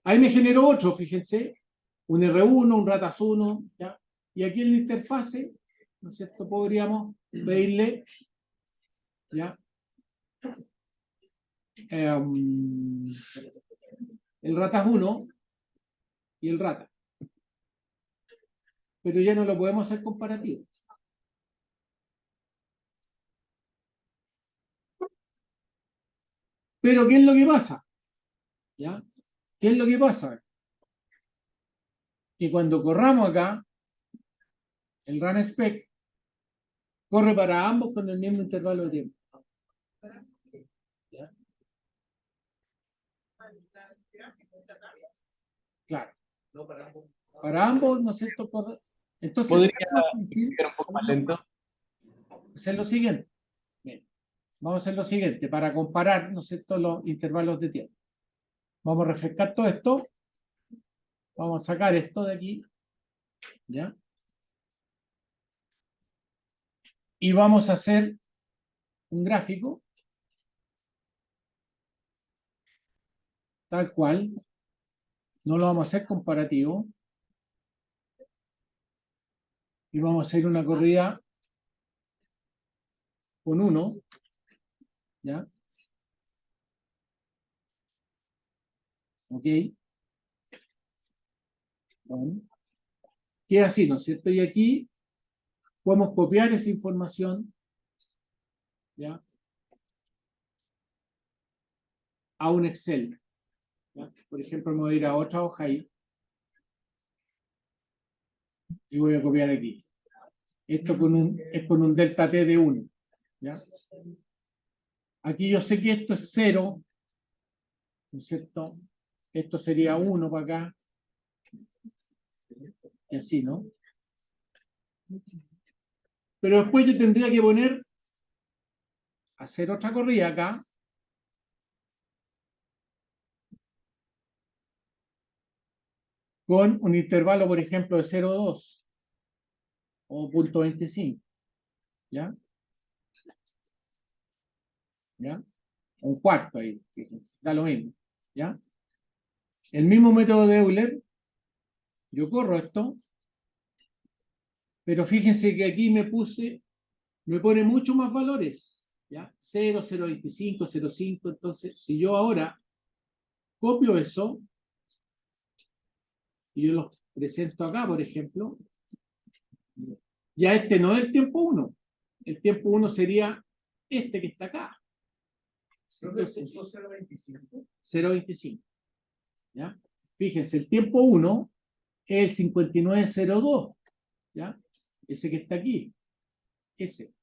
Ahí me generó otro, fíjense. Un R1, un ratas 1. ¿Ya? Y aquí en la interfase, ¿no es cierto?, podríamos pedirle, ¿ya?, el ratas 1 y el rata. Pero ya no lo podemos hacer comparativo. Pero ¿qué es lo que pasa? ¿Ya? ¿Qué es lo que pasa? Que cuando corramos acá, el run spec corre para ambos con el mismo intervalo de tiempo. ¿Ya? Claro. No para ambos. Para ambos, ¿no es cierto? Corre. Entonces, ¿Podría es más fácil explicar un poco más lento? hacer lo siguiente. Bien, vamos a hacer lo siguiente para comparar, ¿no es cierto?, los intervalos de tiempo. Vamos a refrescar todo esto. Vamos a sacar esto de aquí. ¿Ya? Y vamos a hacer un gráfico tal cual. No lo vamos a hacer comparativo. Y vamos a hacer una corrida con 1. ¿Ya? ¿Ok? Bueno. Queda así, ¿no es cierto? Y aquí podemos copiar esa información, ¿ya?, a un Excel. ¿Ya? Por ejemplo, me voy a ir a otra hoja ahí y voy a copiar aquí. Esto es con un delta T de 1. ¿Ya? Aquí yo sé que esto es 0, ¿no es cierto? Esto sería 1 para acá. Y así, ¿no? Pero después yo tendría que hacer otra corrida acá. Con un intervalo, por ejemplo, de 0,2 o 0,25. ¿Ya? ¿Ya? Un cuarto ahí, fíjense, da lo mismo. ¿Ya? El mismo método de Euler, yo corro esto, pero fíjense que aquí me pone mucho más valores. ¿Ya? 0, 0,25, 0,5. Entonces, si yo ahora copio eso y yo los presento acá, por ejemplo, ya este no es el tiempo 1. El tiempo 1 sería este que está acá. Creo que puso 0,25. 0,25. ¿Ya? Fíjense, el tiempo 1 es el 5902. ¿Ya? Ese que está aquí. Ese.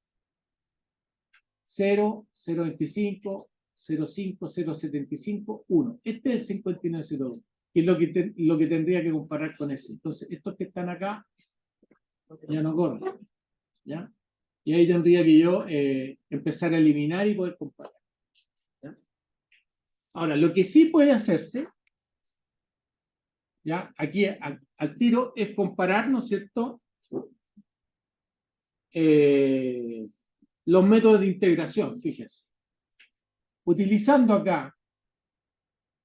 0, 0,25, 0,5, 0,75, 1. Este es el 5902, que es lo que tendría que comparar con ese. Entonces, estos que están acá ya no corren. ¿Ya? Y ahí tendría que yo empezar a eliminar y poder comparar. ¿Ya? Ahora, lo que sí puede hacerse, ¿ya?, aquí al tiro, es comparar, ¿no es cierto?, los métodos de integración, fíjense. Utilizando acá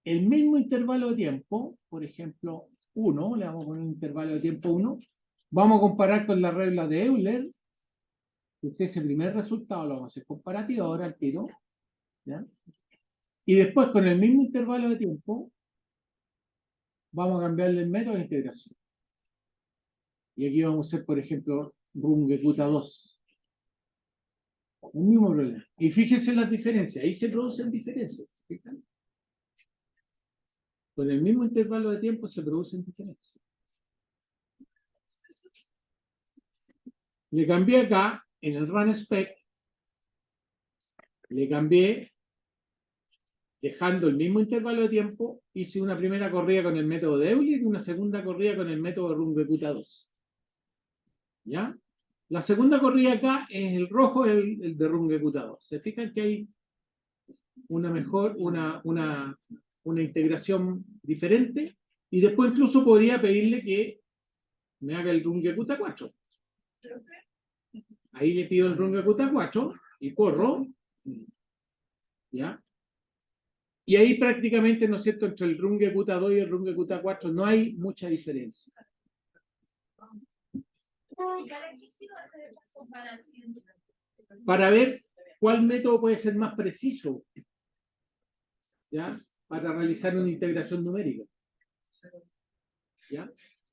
el mismo intervalo de tiempo, por ejemplo, 1, le vamos a poner un intervalo de tiempo 1, vamos a comparar con la regla de Euler, que es ese primer resultado, lo vamos a hacer comparativo ahora al tiro, ¿ya? Y después con el mismo intervalo de tiempo, vamos a cambiarle el método de integración. Y aquí vamos a hacer, por ejemplo, Runge-Kutta 2. El mismo problema. Y fíjense las diferencias, ahí se producen diferencias. ¿Fijan? Con el mismo intervalo de tiempo se producen diferencias. Le cambié acá, en el run spec, le cambié, dejando el mismo intervalo de tiempo, hice una primera corrida con el método de Euler y una segunda corrida con el método de Runge-Kutta 2. ¿Ya? La segunda corrida acá es el rojo, el de Runge-Kutta 2. ¿Se fijan que hay una integración diferente? Y después incluso podría pedirle que me haga el Runge-Kutta 4. Ahí le pido el Runge-Kutta 4 y corro. ¿Ya? Y ahí prácticamente, ¿no es cierto?, entre el Runge-Kutta 2 y el Runge-Kutta 4 no hay mucha diferencia. Para ver cuál método puede ser más preciso, ¿ya?, para realizar una integración numérica. ¿Ya?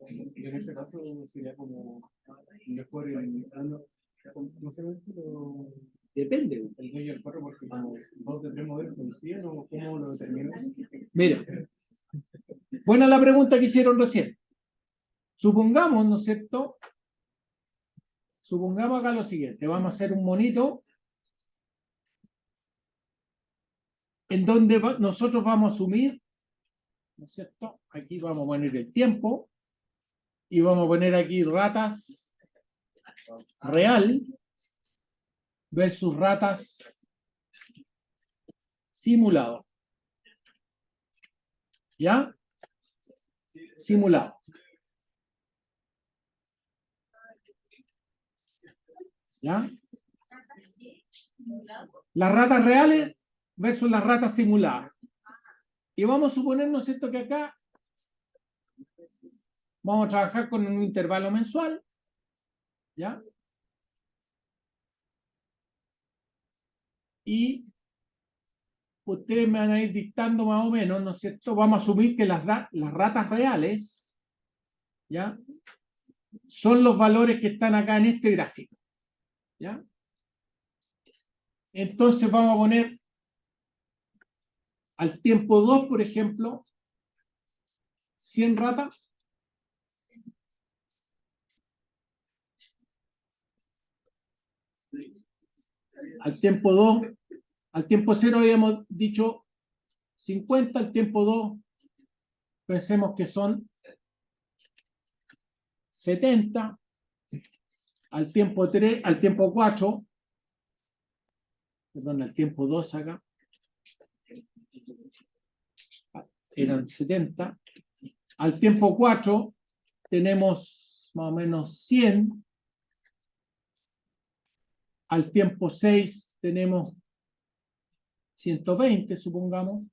Y en ese caso sería como mejor el no sé, Depende. El 2 y el 4, porque como 2 de 3 modelos coinciden, ¿o cómo lo determinas? Mira, buena la pregunta que hicieron recién. Supongamos, ¿no es cierto? Supongamos acá lo siguiente. Vamos a hacer un monito en donde nosotros vamos a asumir, ¿no es cierto? Aquí vamos a poner el tiempo y vamos a poner aquí ratas real versus ratas simulado. ¿Ya? Simulado. ¿Ya? Las ratas reales versus las ratas simuladas. Y vamos a suponer, ¿no es cierto?, que acá vamos a trabajar con un intervalo mensual. ¿Ya? Y ustedes me van a ir dictando más o menos, ¿no es cierto? Vamos a asumir que las ratas reales, ¿ya?, son los valores que están acá en este gráfico. ¿Ya? Entonces vamos a poner al tiempo 2, por ejemplo, 100 ratas. Al tiempo 2, al tiempo 0 habíamos dicho 50, al tiempo 2 pensemos que son 70, al tiempo 3, al tiempo 4, perdón, al tiempo 2 acá, eran 70, al tiempo 4 tenemos más o menos 100, al tiempo 6 tenemos 120, supongamos,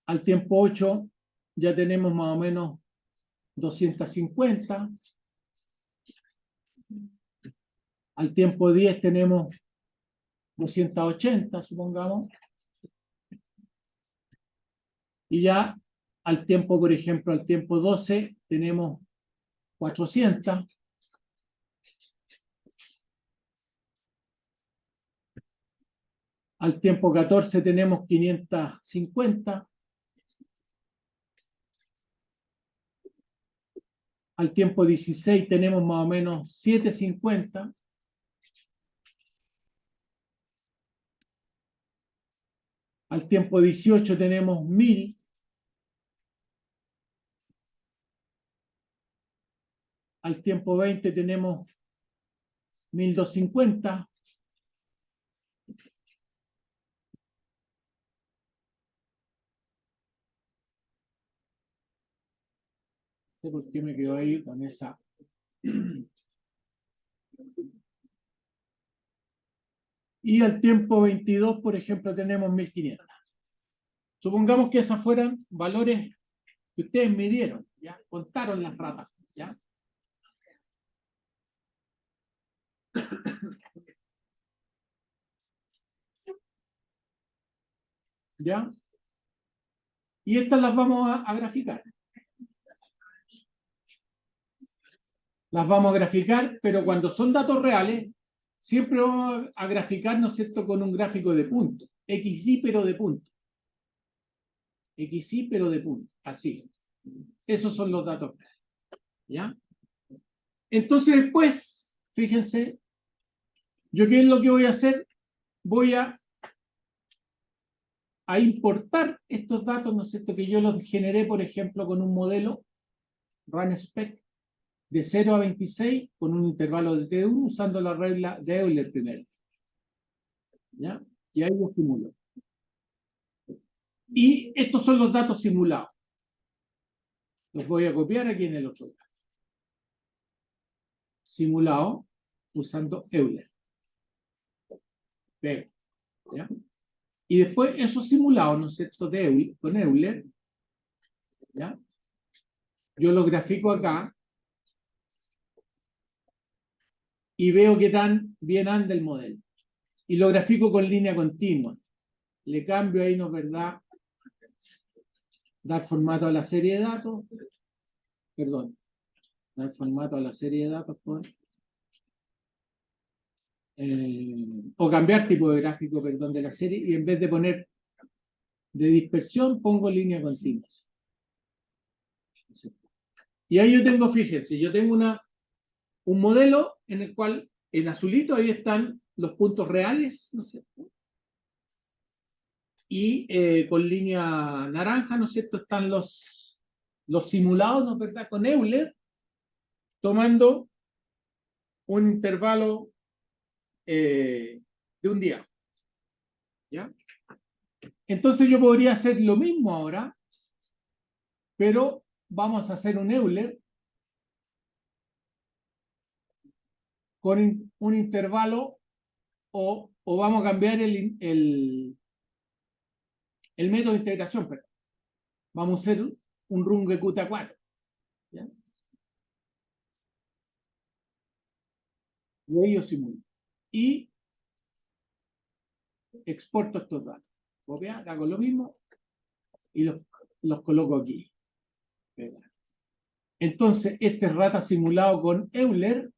al tiempo 8 ya tenemos más o menos 250, al tiempo 10 tenemos 280, supongamos, y ya al tiempo, por ejemplo, al tiempo 12 tenemos 400, al tiempo 14 tenemos 550, al tiempo 16 tenemos más o menos 750, al tiempo 18 tenemos 1000, al tiempo 20 tenemos 1250, no sé por qué me quedo ahí con esa. Y al tiempo 22, por ejemplo, tenemos 1500. Supongamos que esos fueran valores que ustedes midieron, ¿ya? Contaron las ratas, ¿ya? ¿Ya? Y estas las vamos a graficar. Las vamos a graficar, pero cuando son datos reales, siempre vamos a graficar, ¿no es cierto?, con un gráfico de puntos. XY, pero de puntos. XY, pero de puntos. Así. Esos son los datos reales. ¿Ya? Entonces después, fíjense, yo qué es lo que voy a hacer, voy a importar estos datos, ¿no es cierto?, que yo los generé, por ejemplo, con un modelo RunSpec de 0 a 26 con un intervalo de T1 usando la regla de Euler primero. ¿Ya? Y ahí lo simulo. Y estos son los datos simulados. Los voy a copiar aquí en el otro lado. Simulado usando Euler. Pego. ¿Ya? Y después esos simulados, ¿no es cierto?, de Euler, con Euler, ¿ya?, yo los grafico acá y veo qué tan bien anda el modelo. Y lo grafico con línea continua. Le cambio ahí, ¿no es verdad?, dar formato a la serie de datos. Perdón. Dar formato a la serie de datos por o cambiar tipo de gráfico, perdón, de la serie, y en vez de poner de dispersión, pongo línea continua. Y ahí yo tengo, fíjense, yo tengo un modelo en el cual en azulito ahí están los puntos reales, ¿no es cierto? Y con línea naranja, ¿no es cierto?, están los simulados, ¿no es verdad?, con Euler, tomando un intervalo de un día. ¿Ya? Entonces yo podría hacer lo mismo ahora, pero vamos a hacer un Euler con un intervalo o vamos a cambiar el método de integración. Perdón. Vamos a hacer un Runge Qt 4. ¿Ya? Y ahí yo simulo. Y exporto estos datos. Copiar, hago lo mismo y los coloco aquí. Entonces, este es rata simulado con Euler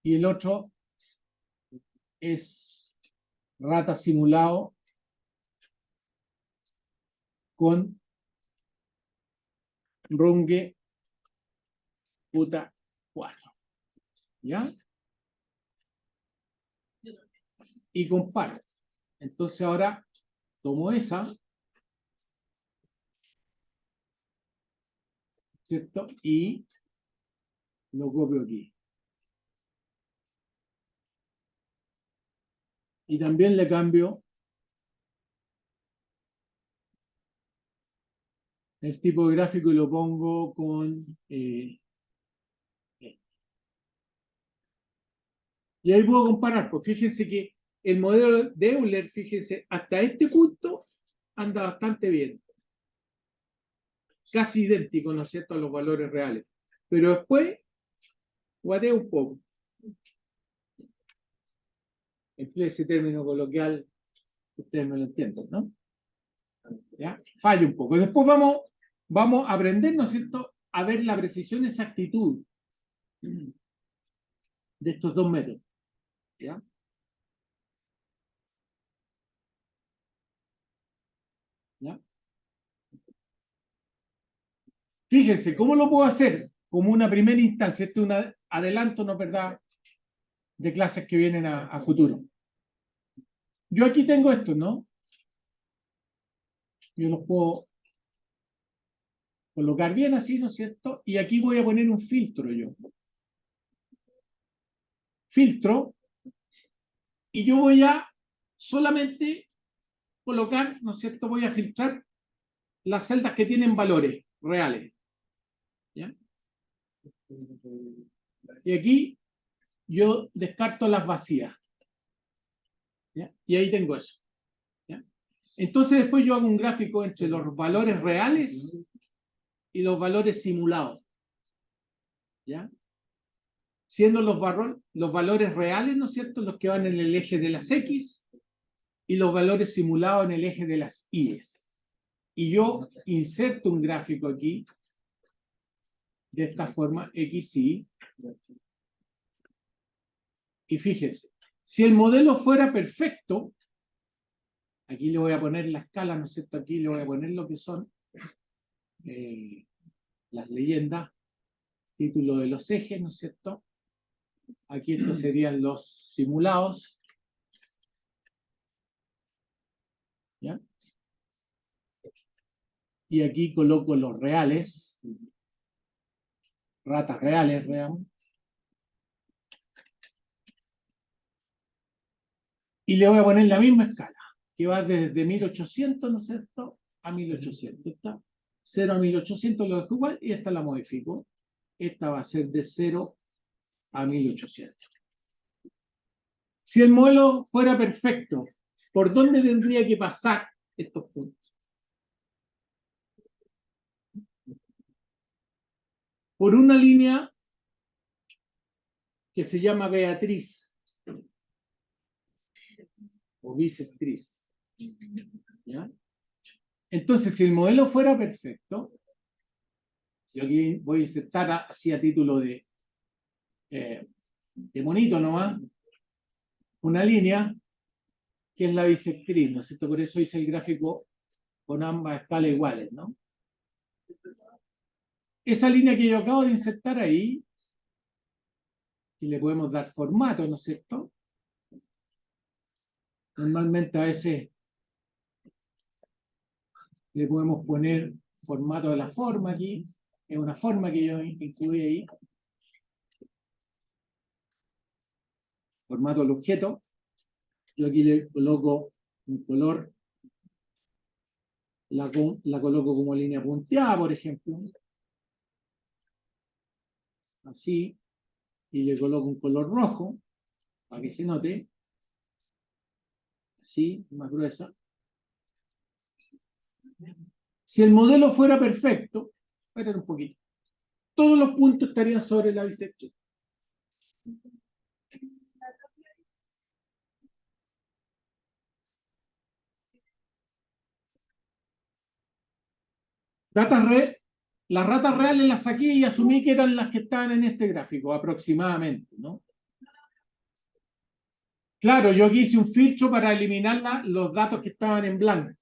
y el otro es rata simulado con Runge Qt 4. ¿Ya? Y comparo. Entonces ahora tomo esa, ¿cierto? Y lo copio aquí. Y también le cambio el tipo de gráfico y lo pongo con... y ahí puedo comparar, pues fíjense que el modelo de Euler, fíjense, hasta este punto anda bastante bien. Casi idéntico, ¿no es cierto?, a los valores reales. Pero después, guateo un poco. Empleo ese término coloquial, ustedes me lo entienden, ¿no? ¿Ya? Falla un poco. Después vamos a aprender, ¿no es cierto?, a ver la precisión y exactitud de estos dos métodos. ¿Ya? ¿Ya? Fíjense, ¿cómo lo puedo hacer? Como una primera instancia, este es un adelanto, ¿no es verdad?, de clases que vienen a futuro. Yo aquí tengo esto, ¿no? Yo los puedo colocar bien así, ¿no es cierto? Y aquí voy a poner un filtro yo. Filtro, y yo voy a solamente colocar, ¿no es cierto? Voy a filtrar las celdas que tienen valores reales. ¿Ya? Y aquí yo descarto las vacías. ¿Ya? Y ahí tengo eso. ¿Ya? Entonces después yo hago un gráfico entre los valores reales y los valores simulados. ¿Ya? Siendo los valores reales, ¿no es cierto?, los que van en el eje de las X y los valores simulados en el eje de las Y. Y yo inserto un gráfico aquí de esta forma, X, Y. Y fíjense, si el modelo fuera perfecto, aquí le voy a poner la escala, ¿no es cierto? Aquí le voy a poner lo que son las leyendas, título de los ejes, ¿no es cierto? Aquí estos serían los simulados. ¿Ya? Y aquí coloco los reales, ratas reales, veamos. Y le voy a poner la misma escala, que va desde 1800, ¿no es cierto?, a 1800. ¿Está? 0 a 1800 lo dejo igual y esta la modifico. Esta va a ser de 0 a 1800. Si el modelo fuera perfecto, ¿por dónde tendría que pasar estos puntos? Por una línea que se llama Beatriz o bisectriz. ¿Ya? Entonces, si el modelo fuera perfecto, yo aquí voy a insertar así a título de de monito nomás, una línea que es la bisectriz, ¿no es cierto? Por eso hice el gráfico con ambas escalas iguales, ¿no? Esa línea que yo acabo de insertar ahí, y le podemos dar formato, ¿no es cierto? Normalmente a veces le podemos poner formato de la forma aquí, es una forma que yo incluí ahí. Formato del objeto. Yo aquí le coloco un color, la coloco como línea punteada, por ejemplo. Así. Y le coloco un color rojo, para que se note. Así, más gruesa. Si el modelo fuera perfecto, esperen un poquito, todos los puntos estarían sobre la bisectriz. Las ratas reales las saqué y asumí que eran las que estaban en este gráfico, aproximadamente, ¿no? Claro, yo aquí hice un filtro para eliminar los datos que estaban en blanco.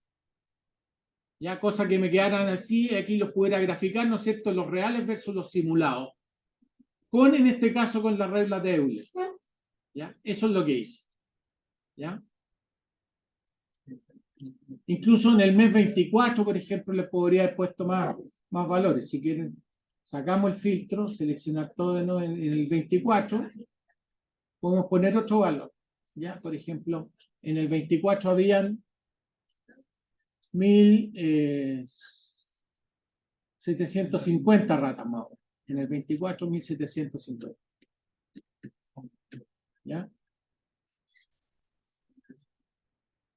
Ya, cosa que me quedaran así, aquí los pudiera graficar, ¿no es cierto?, los reales versus los simulados. Con, en este caso, con la regla de Euler. ¿Ya? Eso es lo que hice. ¿Ya? Incluso en el mes 24, por ejemplo, les podría haber puesto más valores. Si quieren, sacamos el filtro, seleccionar todo de nuevo en el 24, podemos poner otro valor. ¿Ya? Por ejemplo, en el 24 habían 1750 ratas más o menos. En el 24, 1750. ¿Ya?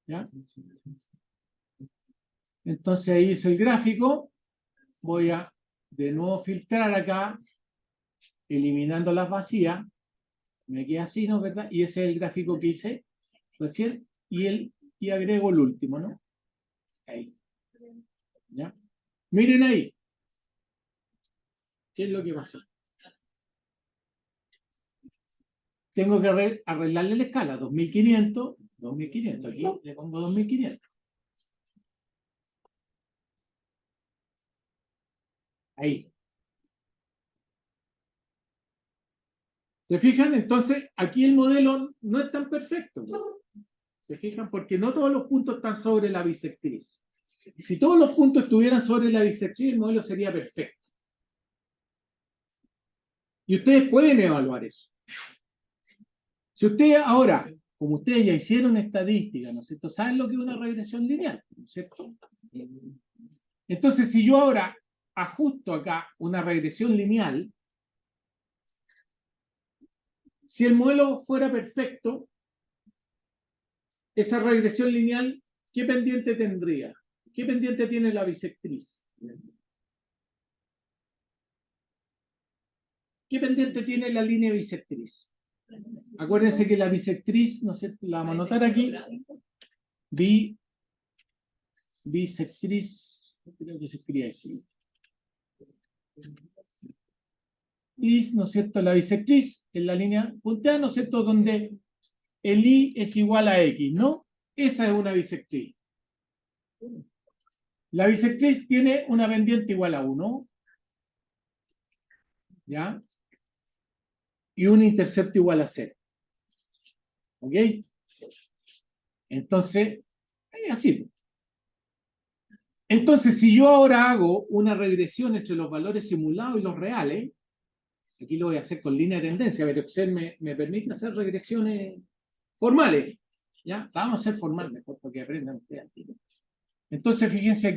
¿Ya? Entonces ahí hice el gráfico. Voy a de nuevo filtrar acá, eliminando las vacías. Me queda así, ¿no? ¿Verdad? Y ese es el gráfico que hice recién. Y agrego el último, ¿no? Ahí. ¿Ya? Miren ahí. ¿Qué es lo que pasa? Tengo que arreglarle la escala. 2500, 2500. Aquí le pongo 2500. Ahí. ¿Se fijan? Entonces, aquí el modelo no es tan perfecto. ¿Se fijan? Porque no todos los puntos están sobre la bisectriz. Si todos los puntos estuvieran sobre la bisectriz, el modelo sería perfecto. Y ustedes pueden evaluar eso. Si ustedes ahora, como ustedes ya hicieron estadística, ¿no es cierto?, saben lo que es una regresión lineal, ¿no es cierto? Entonces, si yo ahora ajusto acá una regresión lineal, si el modelo fuera perfecto, esa regresión lineal, ¿qué pendiente tendría? ¿Qué pendiente tiene la bisectriz? ¿Qué pendiente tiene la línea bisectriz? Acuérdense que la bisectriz, ¿no es cierto?, la vamos a anotar aquí. Bisectriz, creo que se escribe así. ¿No es cierto? La bisectriz en la línea punteada, ¿no es cierto?, donde el I es igual a X, ¿no? Esa es una bisectriz. La bisectriz tiene una pendiente igual a 1. ¿Ya? Y un intercepto igual a 0. ¿Ok? Entonces, así. Entonces, si yo ahora hago una regresión entre los valores simulados y los reales, aquí lo voy a hacer con línea de tendencia, pero Excel me permite hacer regresiones formales. ¿Ya? Vamos a hacer formal mejor porque aprendan ustedes. Entonces, fíjense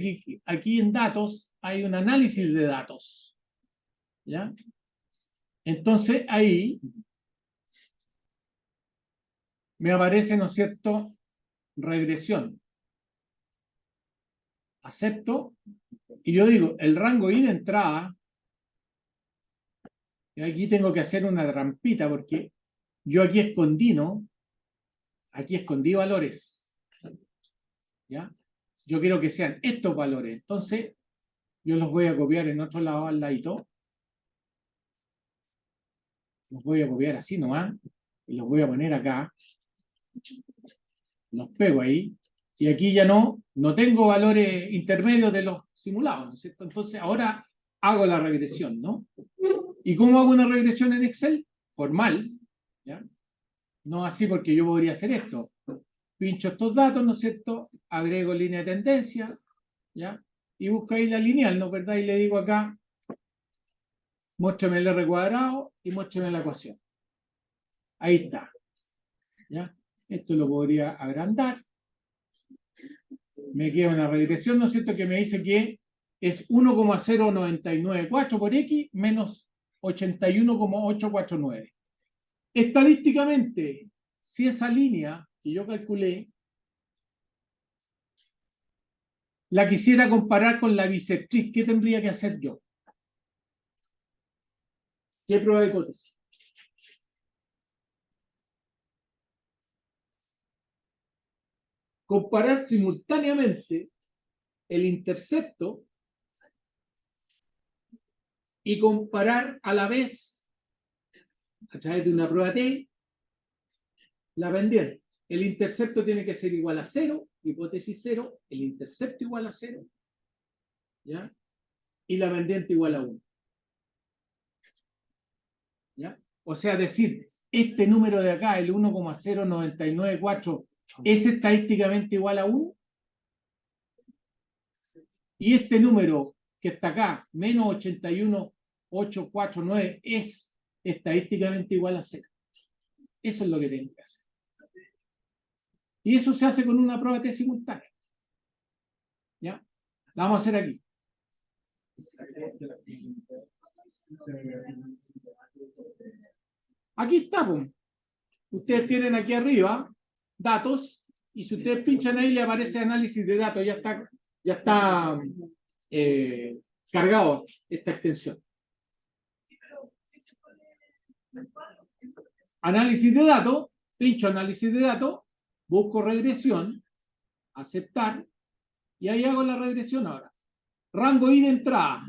aquí en datos hay un análisis de datos. ¿Ya? Entonces, ahí me aparece, ¿no es cierto?, regresión. Acepto. Y yo digo, el rango I de entrada, y aquí tengo que hacer una trampita porque yo aquí escondí, ¿no? Aquí escondí valores. ¿Ya? Yo quiero que sean estos valores. Entonces, yo los voy a copiar en otro lado al ladito. los voy a copiar así nomás, y los voy a poner acá, los pego ahí, y aquí ya no tengo valores intermedios de los simulados, ¿no es cierto? Entonces ahora hago la regresión, ¿no? ¿Y cómo hago una regresión en Excel? Formal, ¿ya? No así porque yo podría hacer esto. Pincho estos datos, ¿no es cierto? Agrego línea de tendencia, ¿ya? Y busco ahí la lineal, ¿no es verdad? Y le digo acá, muéstrame el R cuadrado y muéstrame la ecuación. Ahí está, ¿ya? Esto lo podría agrandar. Me queda una regresión, ¿no es cierto? Que me dice que es 1,0994 por X menos 81,849. Estadísticamente, si esa línea que yo calculé la quisiera comparar con la bisectriz, ¿qué tendría que hacer yo? ¿Qué prueba de hipótesis? Comparar simultáneamente el intercepto y comparar a la vez, a través de una prueba T, la pendiente. El intercepto tiene que ser igual a 0, hipótesis 0, el intercepto igual a 0, ¿ya? Y la pendiente igual a 1. ¿Ya? O sea, decir, este número de acá, el 1,0994, ¿es estadísticamente igual a 1? Y este número que está acá, menos 81,849, ¿es estadísticamente igual a 0? Eso es lo que tengo que hacer. Y eso se hace con una prueba T simultánea. ¿Ya? La vamos a hacer aquí. Aquí está, pues. Ustedes tienen aquí arriba datos, y si ustedes pinchan ahí le aparece análisis de datos, ya está cargado esta extensión. Análisis de datos, pincho análisis de datos, busco regresión, aceptar, y ahí hago la regresión ahora. Rango I de entrada.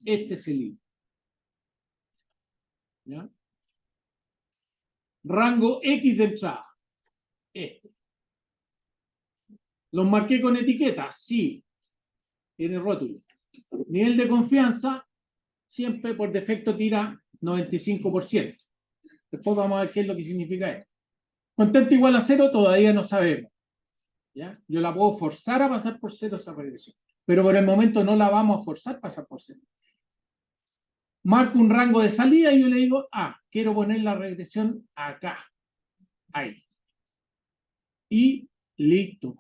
Este es el I. ¿Ya? Rango X de entrada. Este. ¿Los marqué con etiqueta? Sí. Tiene rótulo. Nivel de confianza, siempre por defecto tira 95%. Después vamos a ver qué es lo que significa esto. Contento igual a 0, todavía no sabemos. ¿Ya? Yo la puedo forzar a pasar por 0 esa regresión. Pero por el momento no la vamos a forzar a pasar por 0. Marco un rango de salida y yo le digo, quiero poner la regresión acá. Ahí. Y listo.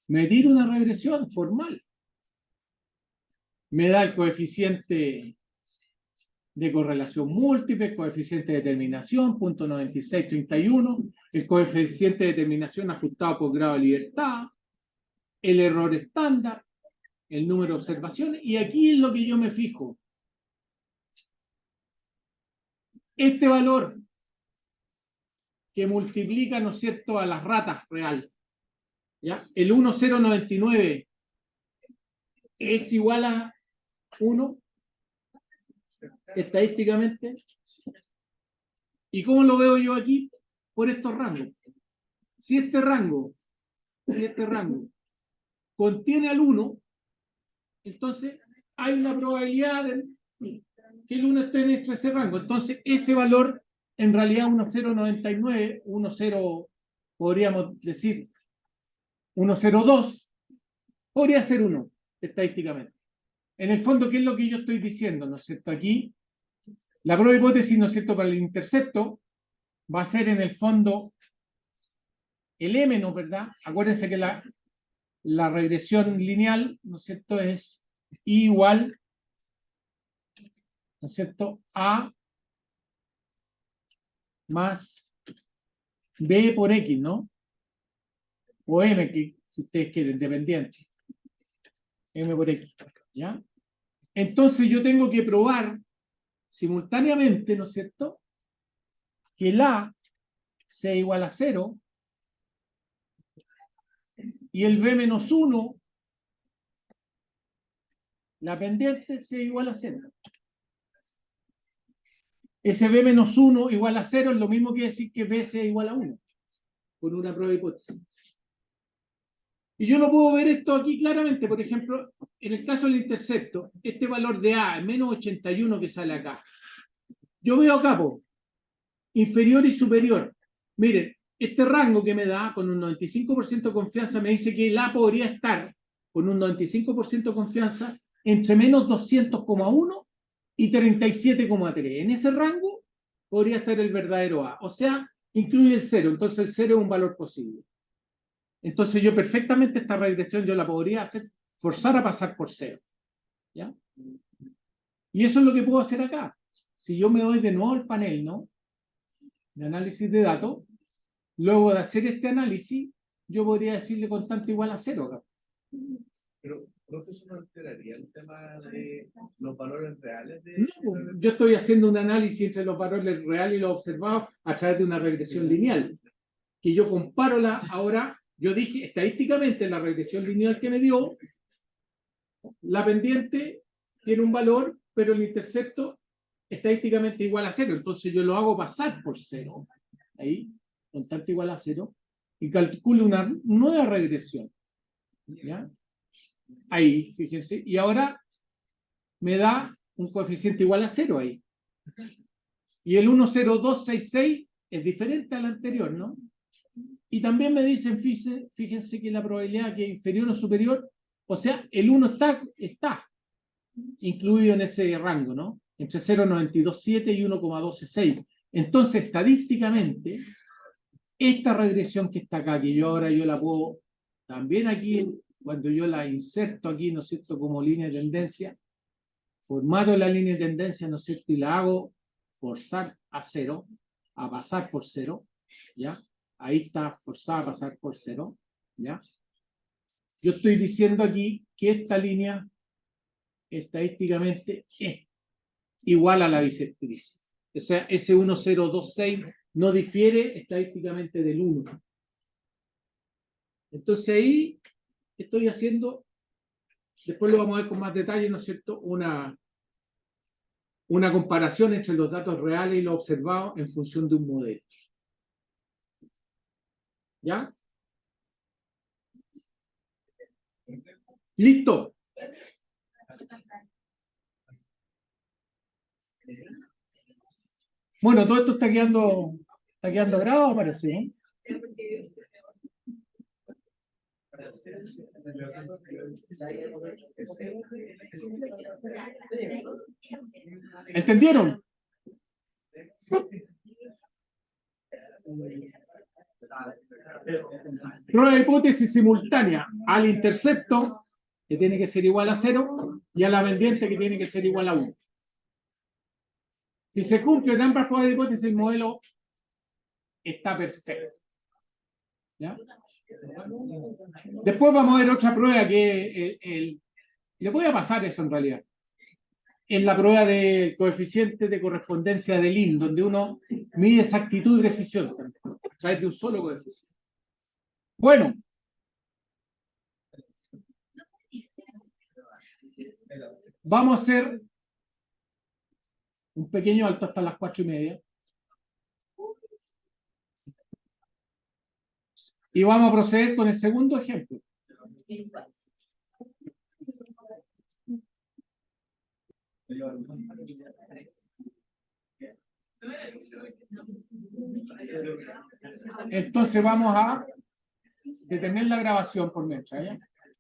Me tiro una regresión formal. Me da el coeficiente de correlación múltiple, coeficiente de determinación, 0.9631, el coeficiente de determinación ajustado por grado de libertad, el error estándar, el número de observaciones, y aquí es lo que yo me fijo. Este valor que multiplica, ¿no es cierto?, a las ratas real, ¿ya? El 1,099 es igual a 1 estadísticamente. ¿Y cómo lo veo yo aquí? Por estos rangos. Si este rango contiene al 1, entonces hay una probabilidad de que el 1 esté dentro de ese rango. Entonces ese valor, en realidad 1,099, 1,0, podríamos decir 1,02, podría ser 1 estadísticamente. En el fondo, ¿qué es lo que yo estoy diciendo? ¿No es cierto? Aquí, la prueba de hipótesis, ¿no es cierto?, para el intercepto va a ser en el fondo el M, ¿no es verdad? Acuérdense que la regresión lineal, ¿no es cierto?, es I igual, ¿no es cierto?, A más B por X, ¿no? O M, que si ustedes quieren, dependiente. M por X, ¿ya? Entonces yo tengo que probar simultáneamente, ¿no es cierto?, que el A sea igual a 0 y el B menos 1, la pendiente, sea igual a 0. ese B menos 1 igual a 0 es lo mismo que decir que B sea igual a 1, con una prueba de hipótesis. Y yo lo puedo ver esto aquí claramente, por ejemplo, en el caso del intercepto, este valor de A es menos 81 que sale acá. Yo veo acá, inferior y superior. Miren, este rango que me da con un 95% de confianza me dice que el A podría estar con un 95% de confianza entre menos 200,1 y 37,3. En ese rango podría estar el verdadero A. O sea, incluye el 0. Entonces el 0 es un valor posible. Entonces yo perfectamente esta regresión yo la podría hacer, forzar a pasar por 0. ¿Ya? Y eso es lo que puedo hacer acá. Si yo me doy de nuevo al panel, ¿no?, de análisis de datos, luego de hacer este análisis, yo podría decirle constante igual a 0 acá. Pero, ¿eso no alteraría el tema de los valores reales? No, yo estoy haciendo un análisis entre los valores reales y los observados a través de una regresión lineal. Que yo comparo ahora, yo dije estadísticamente la regresión lineal que me dio, la pendiente tiene un valor, pero el intercepto estadísticamente igual a 0. Entonces yo lo hago pasar por 0. Ahí, constante igual a 0. Y calculo una nueva regresión. ¿Ya? Ahí, fíjense. Y ahora me da un coeficiente igual a 0 ahí. Y el 1,0266 es diferente al anterior, ¿no? Y también me dicen, fíjense que la probabilidad que es inferior o superior, o sea, el 1 está incluido en ese rango, ¿no? Entre 0,927 y 1,126. Entonces, estadísticamente, esta regresión que está acá, que yo la puedo, también aquí, cuando yo la inserto aquí, ¿no es cierto?, como línea de tendencia, formato la línea de tendencia, ¿no es cierto?, y la hago forzar a 0, a pasar por 0, ¿ya? Ahí está forzada a pasar por 0, ¿ya? Yo estoy diciendo aquí que esta línea estadísticamente es igual a la bisectriz. O sea, ese 1,026 no difiere estadísticamente del 1. Entonces ahí estoy haciendo, después lo vamos a ver con más detalle, ¿no es cierto?, una comparación entre los datos reales y los observados en función de un modelo. ¿Ya? ¿Listo? Bueno, todo esto está quedando grabado, parece, ¿eh? ¿Entendieron? Prueba de hipótesis simultánea al intercepto, que tiene que ser igual a 0, y a la pendiente, que tiene que ser igual a 1. Si se cumplen ambas pruebas de hipótesis, el modelo está perfecto. ¿Ya? Después vamos a ver otra prueba que le voy a pasar eso en realidad. Es la prueba del coeficiente de correspondencia de Lin, donde uno mide exactitud y precisión a través de un solo coeficiente. Bueno. Vamos a hacer un pequeño alto hasta las 4:30. Y vamos a proceder con el segundo ejemplo. Entonces vamos a detener la grabación por mientras, ¿ya?